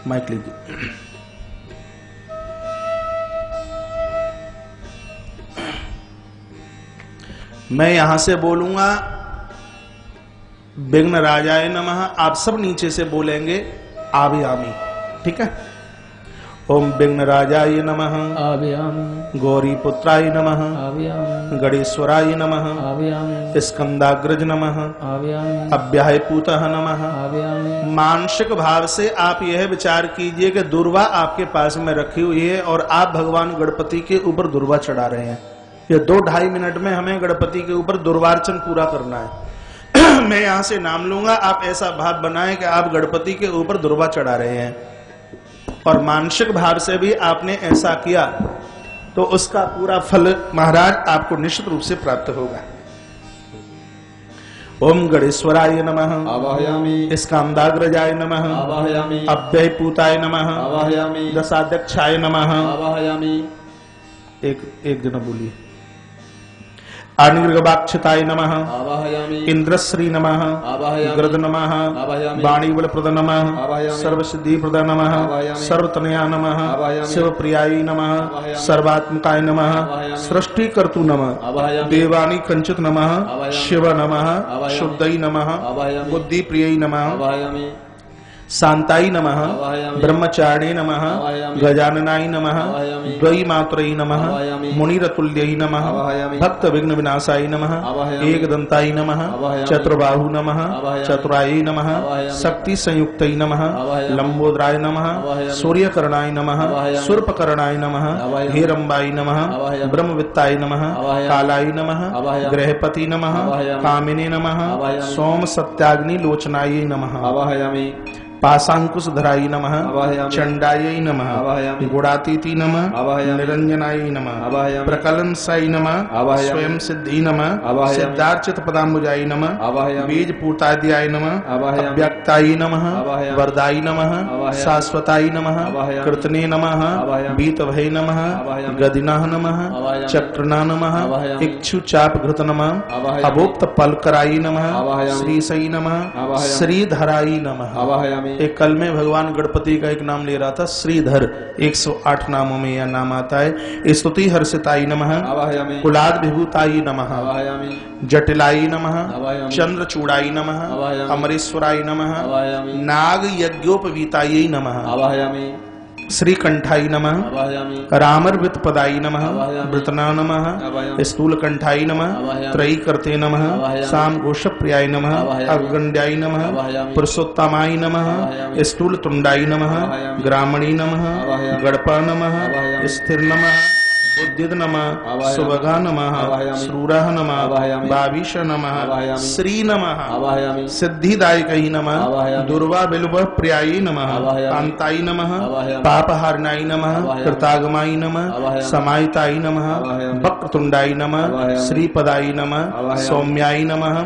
माइक लीजिए। मैं यहां से बोलूंगा विघ्नराजाय नमः, आप सब नीचे से बोलेंगे आव्यामी, ठीक है। ओम विघ्नराजाय नमः, आव्यामी। गौरी पुत्राय नमः, आव्यामी। गणेश्वराय नमः, आव्यामी। स्कंदाग्रज नमः, आव्यामी। अव्याय पूतः नमः। आव्यामी। मानसिक भाव से आप यह विचार कीजिए कि दुर्वा आपके पास में रखी हुई है और आप भगवान गणपति के ऊपर दुर्वा चढ़ा रहे हैं। ये 2-2.5 मिनट में हमें गणपति के ऊपर दुर्वार्चन पूरा करना है। मैं यहां से नाम लूंगा, आप ऐसा भाव बनाएं कि आप गणपति के ऊपर दुर्वा चढ़ा रहे हैं, और मानसिक भाव से भी आपने ऐसा किया तो उसका पूरा फल महाराज आपको निश्चित रूप से प्राप्त होगा। ओम गणेश्वराय नमः, आवाहयामि। स्कंदाग्रजाय नमः, आवाहयामि। अव्यय पूताय नमः, आवाहयामि। दशाध्यक्षाय नमः। आवाहयामि। एक जन बोलिए। अनिर्गवाक्षताय नमः, आवाहयामि। इंद्रश्री नमः, आवाहयामि। गृद नमः, आवाहयामि। वाणीबलप्रद नमः, आवाहयामि। सर्वसिद्धिप्रद नमः, आवाहयामि। सर्वतनया नमः, आवाहयामि। शिवप्रियाय नमः, आवाहयामि। सर्वात्मकाय नमः, आवाहयामि। सृष्टिकर्तु नमः, आवाहयामि। देवानी कंचित नमः, आवाहयामि। शिव नमः, आवाहयामि। शुद्धै नमः, आवाहयामि। बुद्धिप्रियै नमः, आवाहयामि। शांताई नमः, ब्रह्मचारिणे नमः, गजाननाय नमः, द्वै मात्रय नमः, मुनिरतुल्यै नमः, भक्त विघ्न विनाशाय नमः, एकदंताय नमः, चतुर्बाहु नमः, चतुराय नमः, शक्ति संयुक्तै नमः, लंबोदराय नमः, सूर्यकर्णाय नमः, शूर्पकर्णाय नमः, हेरंबाय नमः, ब्रह्मवित्ताय नमः, कालाय नमः, ग्रहपति नमः, कामिने नमः, सोम सत्याग्नि लोचनाय नमः, पाशांकुश धराई नमः, चंडायै नमः, गुणातीति नमः, निरंजनाय नमः, प्रकलनसाय नमः, स्वयं सिद्धि नमः, सिद्धार्चित पदाम्बुजाय नमः, बीज पूताद्याय नमः, अव्यक्ताय नमः, वरदाय नमः, शाश्वताय नमः, कृतने नमः, बीतभय नमः, गदिनः नमः, चक्रना नमः, इक्षुचापघृत नमः, अभोक्त पलकराय नमः, श्रीशै नमः, श्रीधराय नमः। एक कल में भगवान गणपति का एक नाम ले रहा था, श्रीधर। 108 नामों में यह नाम आता है। स्तुति हर्षिताई नमः, कुलाद विभूताई नमः, जटिलाई नमः, चंद्रचूड़ाई नमः, अमरेश्वराय नमः, नाग यज्ञोपवीतायै नमः, श्रीकंठाई नमः, रामर्वृत पदाई नमः, वृतना नमः, स्थूलकंठाई नमः, त्रयी करते नमः, शाम घोषप्रियाय नमः, अगंड्याय नमः, पुरुषोत्तमाय नमः, स्थूल तुंडाई नमः, ग्रामणी नमः, गणपा नमः, स्थिर नमः, उद्यत नमः, सुभगा नमः, श्रूरः नमः, बावीश नमः, श्री नमः, सिद्धिदायकै नमः, दुर्वा बिल्व प्रियायै नमः, कांताय नमः, पापहारणाय नमः, कृतागमाय नमः, समाहिताय नमः, वक्रतुंडाय नमः, श्रीपदाय नमः, सौम्याय नमः,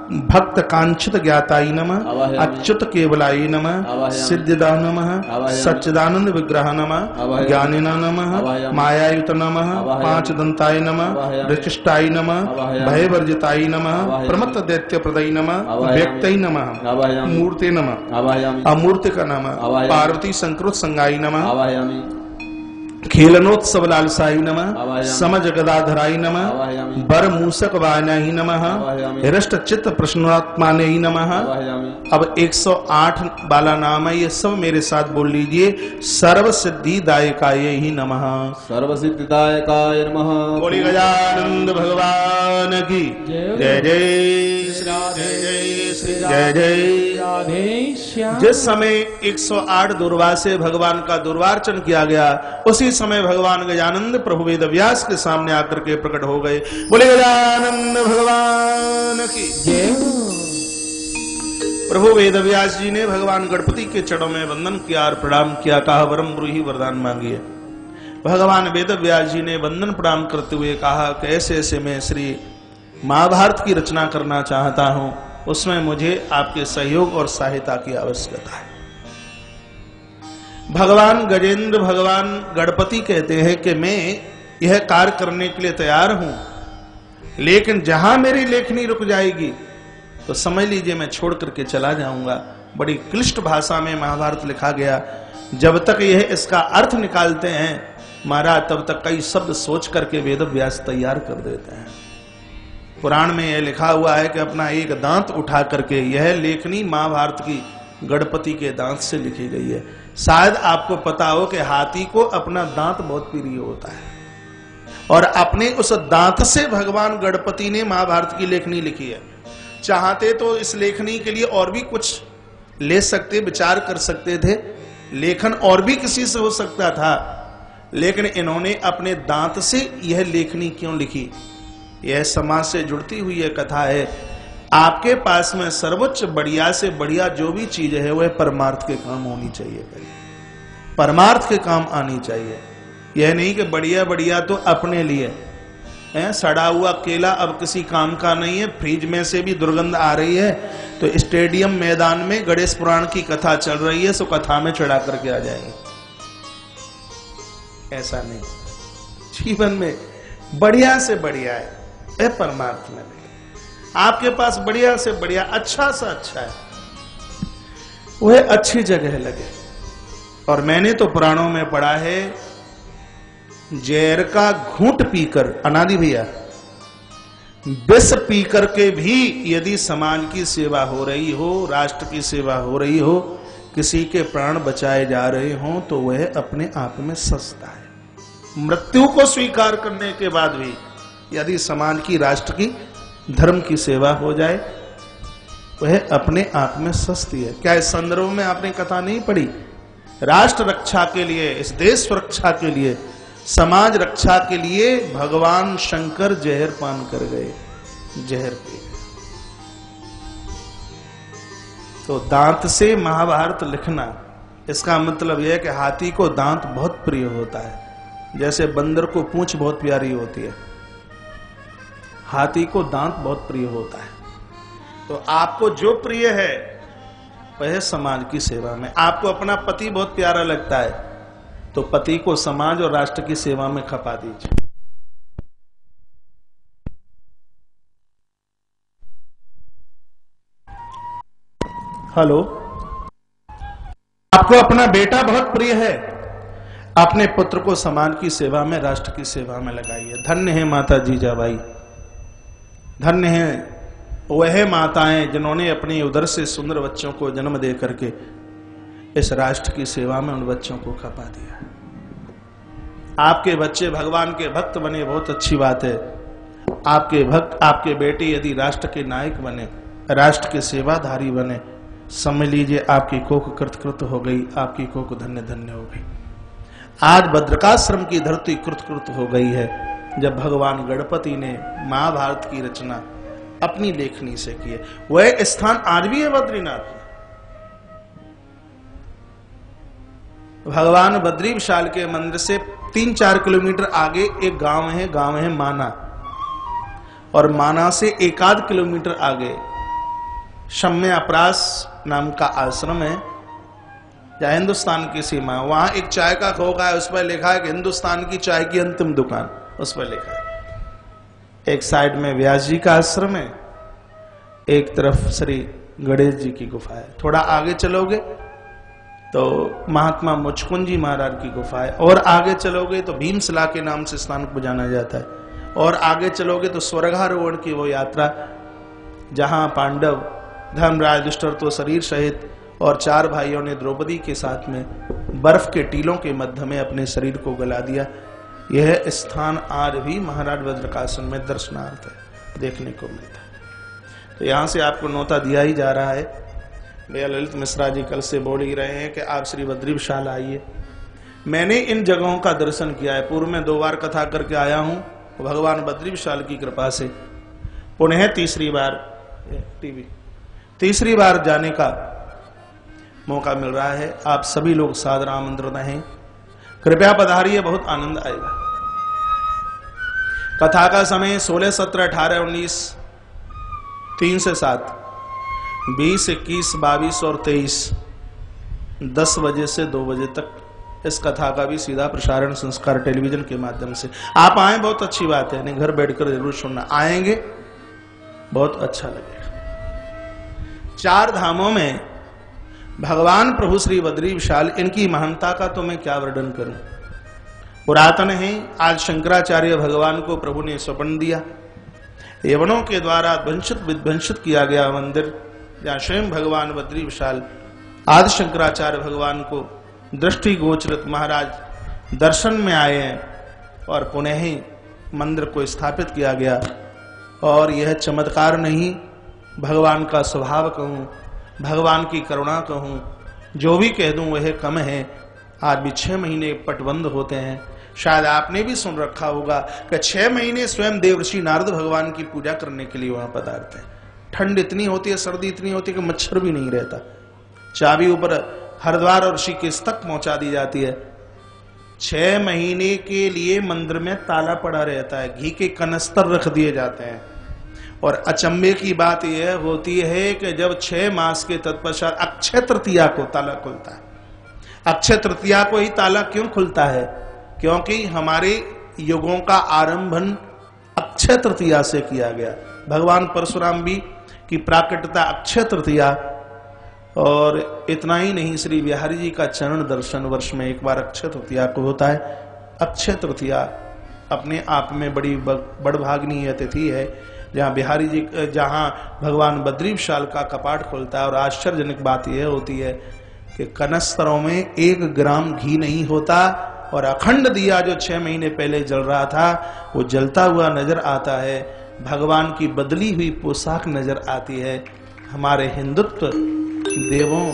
भक्त कांक्षित ज्ञाताय नमः, अच्युत केवलाय नमः, सिद्धिदा नमः, सच्चिदानंद विग्रह नमः, ज्ञानिना नमः, मायायुत नमः, पांच दंताय नमः, विशिष्टाय नमः, भयवर्जिताय नमः, प्रमत्त दैत्य प्रदय नमः, व्यक्तय नमः, मूर्ते नमः, अमूर्ति का नमः, पार्वती संकृत संगाय नमः, खेलनोत्सव लालसाई नमः, समज गदाधराई नमः, बर मूसक वायनाही नमः, हृष्ट चित्त प्रश्नात्माने नमः। अब 108 वाला नाम है, ये सब मेरे साथ बोल लीजिए। सर्व सिद्धि दायकाय ही नमः, सर्व सिद्धिदायकाय नमः। बोली गजानंद भगवान की जय जय श्री राधे, जय श्री जय जय राधे। जिस समय 108 दुर्वा से भगवान का दुर्वार्चन किया गया, उसी समय भगवान गजानंद प्रभु वेद व्यास के सामने आकर के प्रकट हो गए। बोले गजानंद भगवान की जय। प्रभु वेद व्यास जी ने भगवान गणपति के चरणों में वंदन किया और प्रणाम किया, कहा वरम ब्रूहि, वरदान मांगिए। भगवान वेद व्यास जी ने वंदन प्रणाम करते हुए कहा कि ऐसे ऐसे मैं श्री महाभारत की रचना करना चाहता हूं, उसमें मुझे आपके सहयोग और सहायता की आवश्यकता है। भगवान गजेंद्र, भगवान गणपति कहते हैं कि मैं यह कार्य करने के लिए तैयार हूं, लेकिन जहां मेरी लेखनी रुक जाएगी तो समझ लीजिए मैं छोड़ करके चला जाऊंगा। बड़ी क्लिष्ट भाषा में महाभारत लिखा गया। जब तक यह इसका अर्थ निकालते हैं महाराज, तब तक कई शब्द सोच करके वेद व्यास तैयार कर देते हैं। पुराण में यह लिखा हुआ है कि अपना एक दांत उठा करके, यह लेखनी महाभारत की गणपति के दांत से लिखी गई है। शायद आपको पता हो कि हाथी को अपना दांत बहुत प्रिय होता है, और अपने उस दांत से भगवान गणपति ने महाभारत की लेखनी लिखी है। चाहते तो इस लेखनी के लिए और भी कुछ ले सकते, विचार कर सकते थे, लेखन और भी किसी से हो सकता था, लेकिन इन्होंने अपने दांत से यह लेखनी क्यों लिखी? यह समाज से जुड़ती हुई यह कथा है। आपके पास में सर्वोच्च बढ़िया से बढ़िया जो भी चीज है वह परमार्थ के काम होनी चाहिए, परमार्थ के काम आनी चाहिए। यह नहीं कि बढ़िया बढ़िया तो अपने लिए है। सड़ा हुआ केला अब किसी काम का नहीं है, फ्रिज में से भी दुर्गंध आ रही है, तो स्टेडियम मैदान में गणेश पुराण की कथा चल रही है, सो कथा में चढ़ा करके आ जाएंगे। ऐसा नहीं, जीवन में बढ़िया से बढ़िया है परमार्थ में। आपके पास बढ़िया से बढ़िया, अच्छा सा अच्छा है, वह अच्छी जगह लगे। और मैंने तो पुराणों में पढ़ा है, जहर का घूंट पीकर, अनादि भैया, विष पी करके भी यदि समाज की सेवा हो रही हो, राष्ट्र की सेवा हो रही हो, किसी के प्राण बचाए जा रहे हों, तो वह अपने आप में सस्ता है। मृत्यु को स्वीकार करने के बाद भी यदि समाज की, राष्ट्र की, धर्म की सेवा हो जाए, वह अपने आप में सस्ती है। क्या इस संदर्भ में आपने कथा नहीं पढ़ी? राष्ट्र रक्षा के लिए, इस देश सुरक्षा के लिए, समाज रक्षा के लिए भगवान शंकर जहर पान कर गए, जहर पी गए। तो दांत से महाभारत लिखना, इसका मतलब यह है कि हाथी को दांत बहुत प्रिय होता है, जैसे बंदर को पूंछ बहुत प्यारी होती है, हाथी को दांत बहुत प्रिय होता है। तो आपको जो प्रिय है वह समाज की सेवा में। आपको अपना पति बहुत प्यारा लगता है, तो पति को समाज और राष्ट्र की सेवा में खपा दीजिए। हेलो, आपको अपना बेटा बहुत प्रिय है, अपने पुत्र को समाज की सेवा में, राष्ट्र की सेवा में लगाइए। धन्य है माता जीजाबाई, धन्य है वह माताएं जिन्होंने अपने उदर से सुंदर बच्चों को जन्म दे करके इस राष्ट्र की सेवा में उन बच्चों को खपा दिया। आपके बच्चे भगवान के भक्त बने, बहुत अच्छी बात है। आपके भक्त, आपके बेटे यदि राष्ट्र के नायक बने, राष्ट्र के सेवाधारी बने, समझ लीजिए आपकी कोख कृतकृत हो गई, आपकी कोख धन्य धन्य हो गई। आज भद्रकाश्रम की धरती कृतकृत हो गई है, जब भगवान गणपति ने महाभारत की रचना अपनी लेखनी से की है। वह स्थान आज भी है बद्रीनाथ। भगवान बद्री विशाल के मंदिर से 3-4 किलोमीटर आगे एक गांव है माना, और माना से 1-8 किलोमीटर आगे शम्य अपरास नाम का आश्रम है, या हिंदुस्तान की सीमा। वहां एक चाय का खोखा है, उस पर लिखा है कि हिंदुस्तान की चाय की अंतिम दुकान, उस पर लिखा है। एक साइड में व्यास जी का आश्रम है, एक तरफ श्री गणेश जी की गुफा है। थोड़ा आगे चलोगे तो महात्मा मुचकुंद जी महाराज की गुफा है, और आगे चलोगे तो भीमशिला के नाम से स्थान को जाना जाता है, और आगे चलोगे तो स्वर्गारोहण की वो यात्रा, जहां पांडव, धर्मराज, दुष्टर्तो शरीर सहित और 4 भाइयों ने द्रौपदी के साथ में बर्फ के टीलों के मध्य में अपने शरीर को गला दिया। यह स्थान आज भी महाराज भद्रकाश्रम में दर्शनार्थ है, देखने को मिलता है। तो यहां से आपको नौता दिया ही जा रहा है। भैया ललित मिश्रा जी कल से बोल ही रहे हैं कि आप श्री बद्री विशाल आइए। मैंने इन जगहों का दर्शन किया है, पूर्व में 2 बार कथा करके आया हूं, भगवान बद्री विशाल की कृपा से पुनः तीसरी बार जाने का मौका मिल रहा है। आप सभी लोग सादर आमंत्रित हैं, कृपया पधारिए, बहुत आनंद आएगा। कथा का समय 16, 17, 18, 19, 3 से 7, 20, 21, 22 और 23, 10 बजे से 2 बजे तक इस कथा का भी सीधा प्रसारण संस्कार टेलीविजन के माध्यम से। आप आए, बहुत अच्छी बात है, नहीं घर बैठकर जरूर सुनना, आएंगे बहुत अच्छा लगेगा। 4 धामों में भगवान प्रभु श्री बद्री विशाल, इनकी महानता का तो मैं क्या वर्णन करूं। पुरातन है, आज शंकराचार्य भगवान को प्रभु ने स्वप्न दिया, यवनों के द्वारा ध्वंसित विध्वंसित किया गया मंदिर, जहां स्वयं भगवान बद्री विशाल आदि शंकराचार्य भगवान को दृष्टि गोचरित महाराज दर्शन में आए हैं, और पुनः ही मंदिर को स्थापित किया गया। और यह चमत्कार नहीं, भगवान का स्वभाव कहूं, भगवान की करुणा कहूं, जो भी कह दूं वह कम है। आज भी 6 महीने पटबंद होते हैं। शायद आपने भी सुन रखा होगा कि 6 महीने स्वयं देवर्षि नारद भगवान की पूजा करने के लिए वहां पधारते हैं। ठंड इतनी होती है, सर्दी इतनी होती है कि मच्छर भी नहीं रहता। चाबी ऊपर हरिद्वार और ऋषिकेश तक पहुंचा दी जाती है। 6 महीने के लिए मंदिर में ताला पड़ा रहता है, घी के कनस्तर रख दिए जाते हैं। और अचंभे की बात यह होती है कि जब 6 मास के तत्पश्चात अक्षय तृतीया को ताला खुलता है। अक्षय तृतीया को ही ताला क्यों खुलता है? क्योंकि हमारे युगों का आरंभन अक्षय तृतीया से किया गया। भगवान परशुराम भी की प्राकटता अक्षय तृतीया, और इतना ही नहीं, श्री बिहारी जी का चरण दर्शन वर्ष में एक बार अक्षय तृतीया को होता है। अक्षय तृतीया अपने आप में बड़ी बड़भाग्नी यह तिथि है जहाँ बिहारी जी, जहाँ भगवान बद्री विशाल का कपाट खुलता है। और आश्चर्यजनक बात यह होती है कि कनस्तरों में 1 ग्राम घी नहीं होता और अखंड दिया जो 6 महीने पहले जल रहा था वो जलता हुआ नजर आता है। भगवान की बदली हुई पोशाक नजर आती है। हमारे हिंदुत्व देवों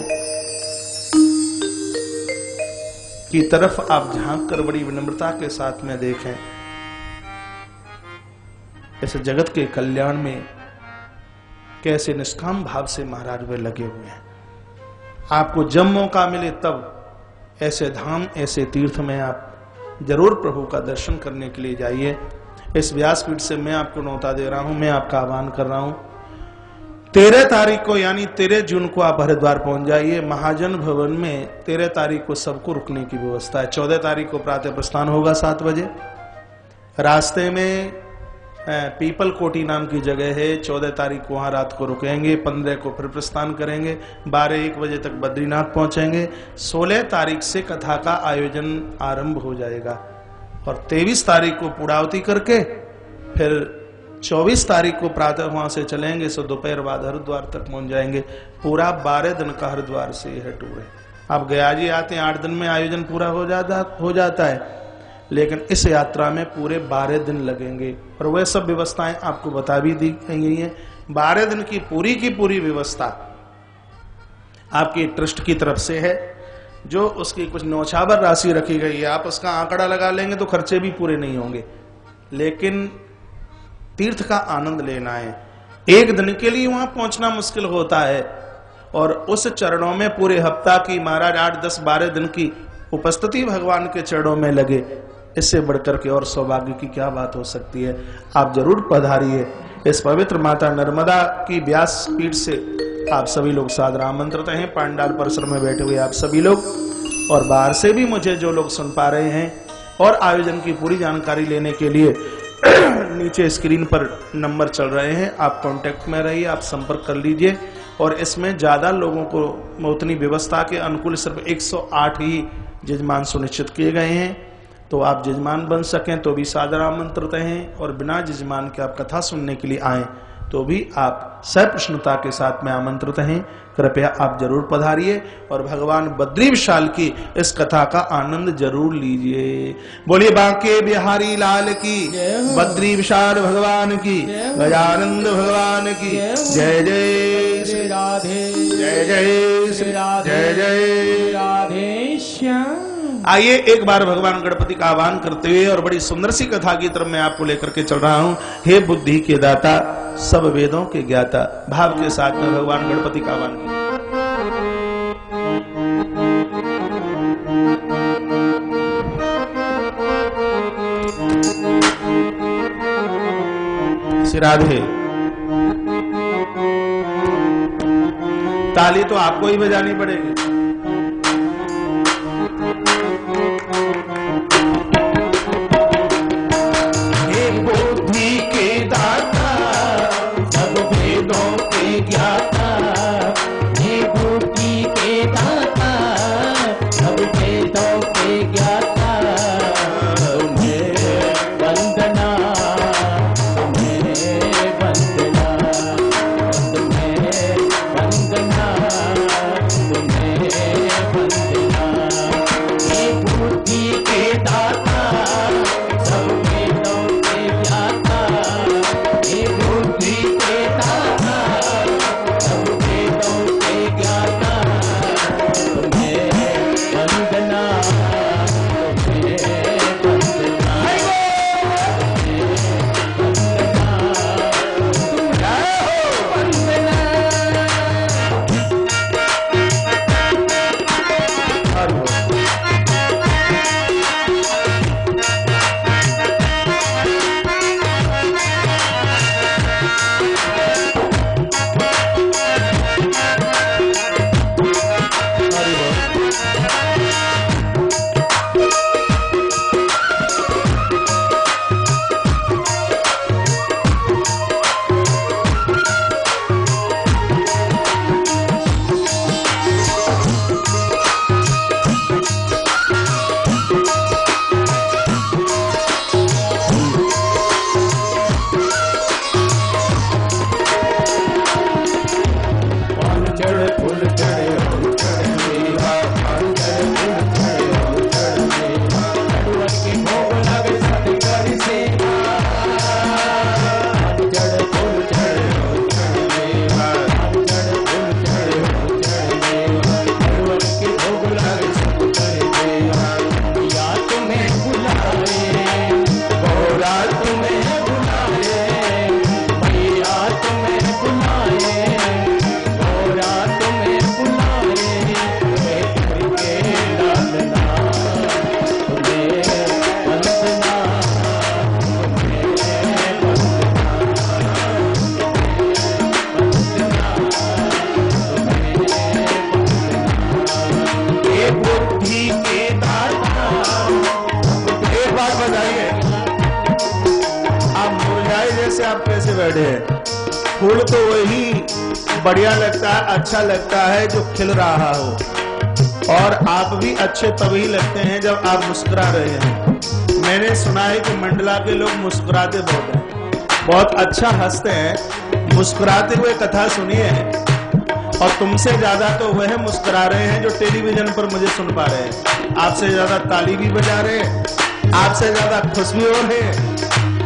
की तरफ आप झांक कर बड़ी विनम्रता के साथ में देखें। ऐसे जगत के कल्याण में कैसे निष्काम भाव से महाराज वे लगे हुए हैं। आपको जब मौका मिले तब ऐसे धाम, ऐसे तीर्थ में आप जरूर प्रभु का दर्शन करने के लिए जाइए। इस व्यासपीठ से मैं आपको न्योता दे रहा हूं, मैं आपका आह्वान कर रहा हूं। 13 तारीख को यानी 13 जून को आप हरिद्वार पहुंच जाइए। महाजन भवन में 13 तारीख को सबको रुकने की व्यवस्था है। 14 तारीख को प्रातः प्रस्थान होगा 7 बजे। रास्ते में पीपल कोटी नाम की जगह है। 14 तारीख को वहां रात को रुकेंगे। 15 को फिर प्रस्थान करेंगे। 12-1 बजे तक बद्रीनाथ पहुंचेंगे। 16 तारीख से कथा का आयोजन आरंभ हो जाएगा और 23 तारीख को पूर्णाहुति करके फिर 24 तारीख को प्रातः वहां से चलेंगे। सो दोपहर बाद हरिद्वार तक पहुंच जाएंगे। पूरा 12 दिन का हरिद्वार से यह टूर है। आप गया जी आते हैं 8 दिन में आयोजन पूरा हो जाता है, लेकिन इस यात्रा में पूरे 12 दिन लगेंगे और वह सब व्यवस्थाएं आपको बता भी दी गई हैं। 12 दिन की पूरी व्यवस्था आपकी ट्रस्ट की तरफ से है, जो उसकी कुछ न्यौछावर राशि रखी गई है। आप उसका आंकड़ा लगा लेंगे तो खर्चे भी पूरे नहीं होंगे, लेकिन तीर्थ का आनंद लेना है। 1 दिन के लिए वहां पहुंचना मुश्किल होता है और उस चरणों में पूरे हफ्ता की महाराज 8-10-12 दिन की उपस्थिति भगवान के चरणों में लगे। इससे बढ़कर के और सौभाग्य की क्या बात हो सकती है। आप जरूर पधारिए। इस पवित्र माता नर्मदा की व्यास पीठ से आप सभी लोग सादर आमंत्रित हैं। पांडाल परिसर में बैठे हुए आप सभी लोग और बाहर से भी मुझे जो लोग सुन पा रहे हैं और आयोजन की पूरी जानकारी लेने के लिए नीचे स्क्रीन पर नंबर चल रहे हैं, आप कांटेक्ट में रहिए, आप संपर्क कर लीजिए। और इसमें ज्यादा लोगों को उतनी व्यवस्था के अनुकूल सिर्फ 108 ही जजमान सुनिश्चित किए गए हैं। तो आप जजमान बन सकें तो भी सादर आमंत्रित हैं और बिना जजमान के आप कथा सुनने के लिए आए तो भी आप सप्रश्नता के साथ में आमंत्रित हैं। कृपया आप जरूर पधारिए और भगवान बद्री विशाल की इस कथा का आनंद जरूर लीजिए। बोलिए बांके बिहारी लाल की, बद्री विशाल भगवान की, गजानंद भगवान की जय जय श्री राधे, जय जय श्री राधे, जय जय राधे श्याम। आइए एक बार भगवान गणपति का आह्वान करते हुए और बड़ी सुंदर सी कथा की तरफ मैं आपको लेकर के चल रहा हूं। हे बुद्धि के दाता, सब वेदों के ज्ञाता, भाव के साथ में भगवान गणपति का आह्वान किया। श्री राधे। ताली तो आपको ही बजानी पड़ेगी। से आप कैसे बैठे हैं? फूल तो वही बढ़िया लगता है, अच्छा लगता है जो खिल रहा हो, और आप भी अच्छे तभी लगते हैं जब आप मुस्कुरा रहे हैं। मैंने सुना है कि मंडला के लोग मुस्कुराते बहुत हैं, बहुत अच्छा हंसते हैं। मुस्कुराते हुए कथा सुनी है, और तुमसे ज्यादा तो वह मुस्कुरा रहे हैं जो टेलीविजन पर मुझे सुन पा रहे हैं। आपसे ज्यादा ताली भी बजा रहे हैं, आपसे ज्यादा खुश भी हो रहे हैं,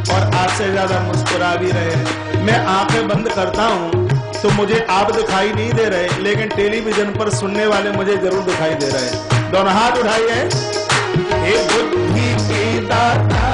और आपसे ज्यादा मुस्कुरा भी रहे हैं। मैं आंखें बंद करता हूं तो मुझे आप दिखाई नहीं दे रहे, लेकिन टेलीविजन पर सुनने वाले मुझे जरूर दिखाई दे रहे हैं। दोनों हाथ उठाइए। हे बुद्धि के दाता,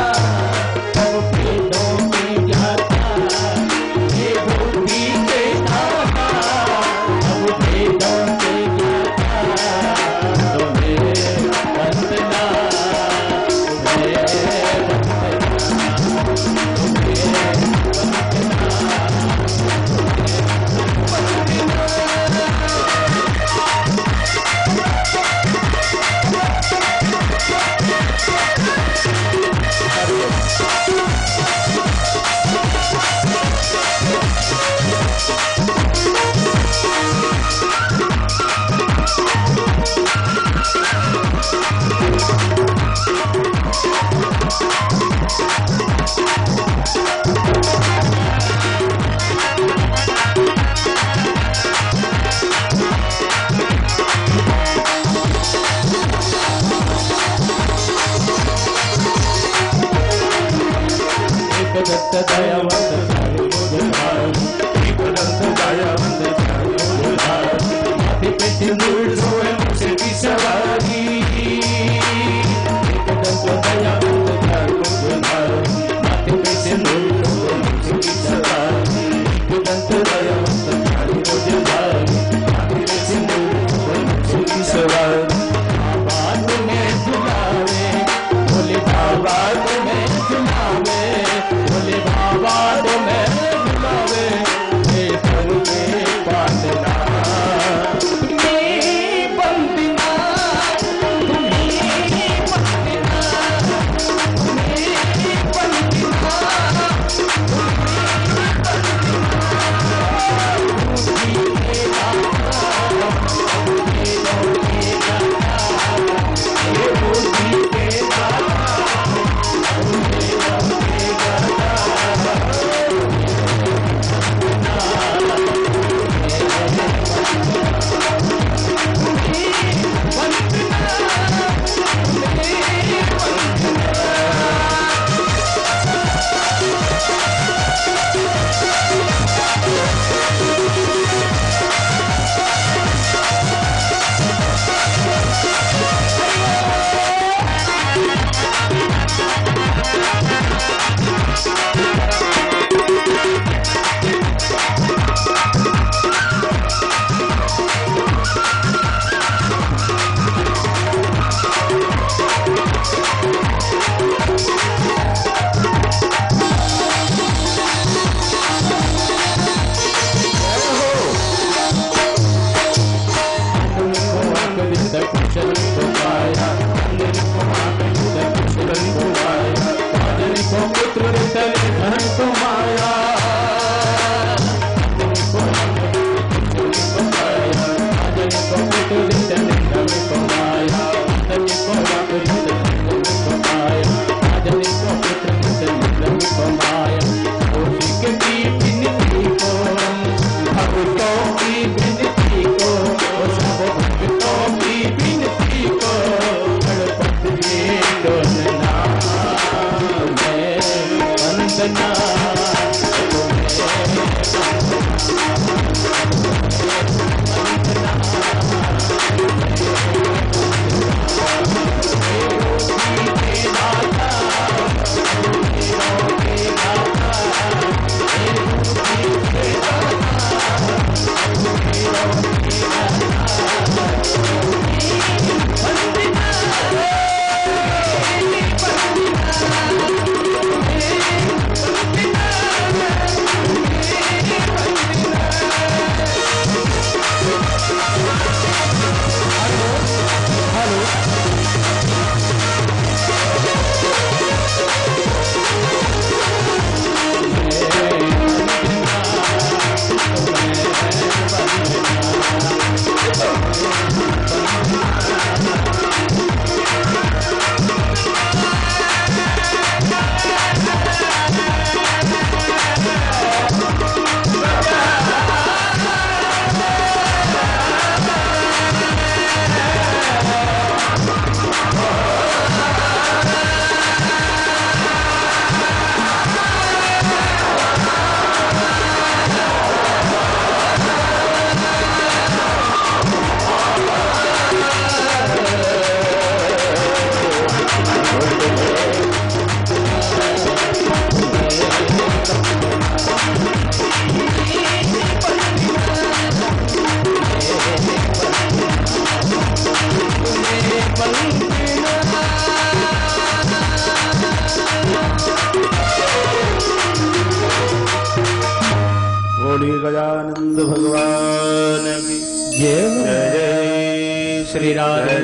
बोलिए गजानंद भगवान की जय जय जय श्री राधे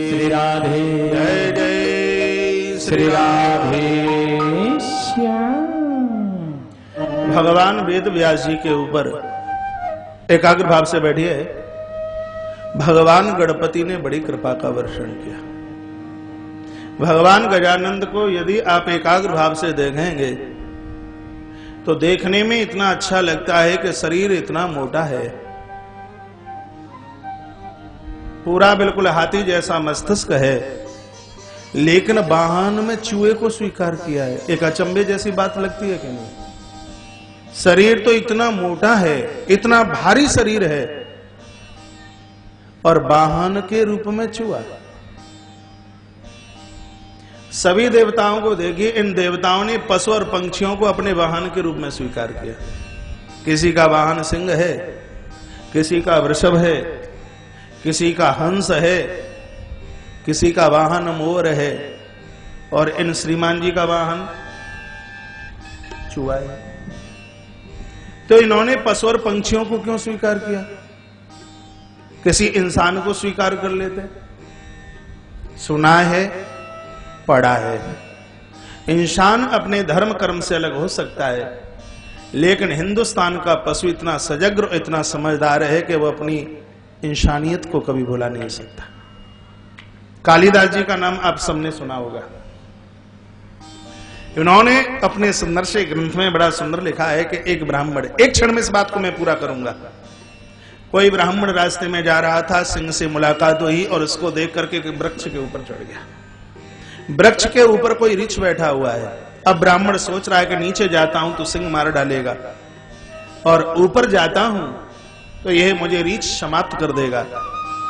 श्री राधे जय जय श्री राधे श्याम। भगवान वेद व्यास जी के ऊपर एकाग्र भाव से बैठिए। भगवान गणपति ने बड़ी कृपा का वर्षण किया। भगवान गजानंद को यदि आप एकाग्र भाव से देखेंगे तो देखने में इतना अच्छा लगता है कि शरीर इतना मोटा है, पूरा बिल्कुल हाथी जैसा मस्तिष्क है, लेकिन वाहन में चूहे को स्वीकार किया है। एक अचंभे जैसी बात लगती है कि नहीं? शरीर तो इतना मोटा है, इतना भारी शरीर है, और वाहन के रूप में चूहा। सभी देवताओं को देखिए, इन देवताओं ने पशु और पंछियों को अपने वाहन के रूप में स्वीकार किया। किसी का वाहन सिंह है, किसी का वृषभ है, किसी का हंस है, किसी का वाहन मोर है, और इन श्रीमान जी का वाहन चूहा है। तो इन्होंने पशु और पंछियों को क्यों स्वीकार किया? किसी इंसान को स्वीकार कर लेते। सुना है, पढ़ा है, इंसान अपने धर्म कर्म से अलग हो सकता है, लेकिन हिंदुस्तान का पशु इतना सजग, इतना समझदार है कि वो अपनी इंसानियत को कभी भुला नहीं सकता। कालिदास जी का नाम आप सबने सुना होगा। इन्होंने अपने सुंदर से ग्रंथ में बड़ा सुंदर लिखा है कि एक ब्राह्मण, एक क्षण में इस बात को मैं पूरा करूंगा। कोई ब्राह्मण रास्ते में जा रहा था, सिंह से मुलाकात हुई और उसको देख करके वृक्ष के ऊपर चढ़ गया। वृक्ष के ऊपर कोई रीछ बैठा हुआ है। अब ब्राह्मण सोच रहा है कि नीचे जाता हूं तो सिंह मार डालेगा, और ऊपर जाता हूं तो यह मुझे रीछ समाप्त कर देगा।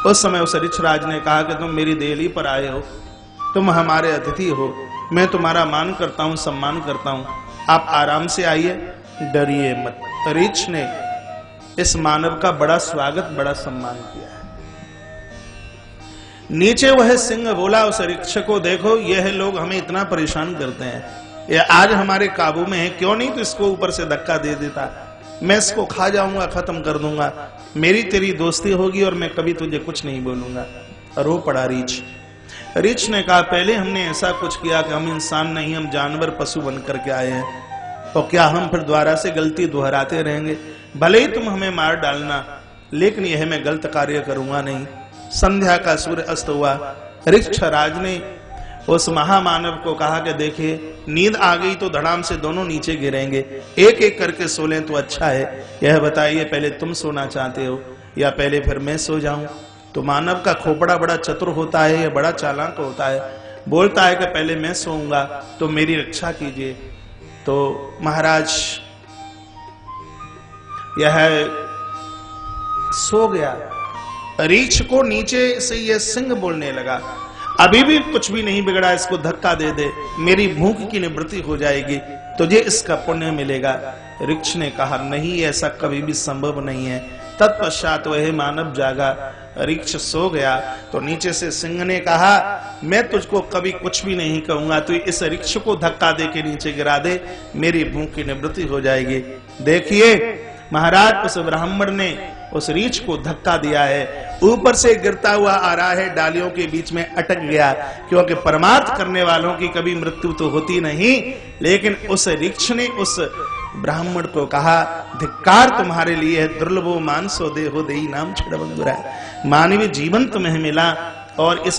उस समय उस रीछराज ने कहा कि तुम मेरी देहली पर आए हो, तुम हमारे अतिथि हो, मैं तुम्हारा मान करता हूं, सम्मान करता हूं, आप आराम से आइए, डरिए मत। रीछ ने इस मानव का बड़ा स्वागत, बड़ा सम्मान किया है। नीचे वह सिंह बोला उस रीछ को, देखो यह लोग हमें इतना परेशान करते हैं, यह आज हमारे काबू में है, क्यों नहीं तो इसको ऊपर से धक्का दे देता, मैं इसको खा जाऊंगा, खत्म कर दूंगा, मेरी तेरी दोस्ती होगी और मैं कभी तुझे कुछ नहीं बोलूंगा। रो पड़ा रीछ। रीछ ने कहा, पहले हमने ऐसा कुछ किया कि हम इंसान नहीं, हम जानवर पशु बन करके आए हैं, तो क्या हम फिर दोबारा से गलती दोहराते रहेंगे? भले ही तुम हमें मार डालना, लेकिन यह मैं गलत कार्य करूंगा नहीं। संध्या का सूर्य अस्त हुआ। रीछराज ने उस महामानव को कहा कि देखिए, नींद आ गई तो धड़ाम से दोनों नीचे गिरेंगे, एक एक करके सो लें तो अच्छा है। यह बताइए, पहले तुम सोना चाहते हो या पहले फिर मैं सो जाऊं? तो मानव का खोपड़ा बड़ा चतुर होता है, यह बड़ा चालाक होता है, बोलता है कि पहले मैं सोऊंगा तो मेरी रक्षा कीजिए। तो महाराज यह सो गया। रीछ को नीचे से यह सिंह बोलने लगा, अभी भी कुछ भी नहीं बिगड़ा, इसको धक्का दे दे, मेरी भूख की निवृत्ति हो जाएगी, तुझे इसका पुण्य मिलेगा। रीछ ने कहा, नहीं, ऐसा कभी भी संभव नहीं है। तत्पश्चात वह मानव जागा, रीछ सो गया। तो नीचे से सिंह ने कहा, मैं तुझको कभी कुछ भी नहीं कहूंगा, तू इस रीछ को धक्का दे के नीचे गिरा दे, मेरी भूख की निवृत्ति हो जाएगी। देखिए महाराज, उस ब्राह्मण ने उस रीछ को धक्का दिया है, ऊपर से गिरता हुआ आ रहा है, डालियों के बीच में अटक गया, क्योंकि परमार्थ करने वालों की कभी मृत्यु तो होती नहीं। लेकिन उस रीछ ने उस ब्राह्मण को कहा, धिक्कार तुम्हारे लिए है, दुर्लभो मानसो देहो देई नाम छड़बंगुरा। मानवीय जीवन तुम्हें मिला और इस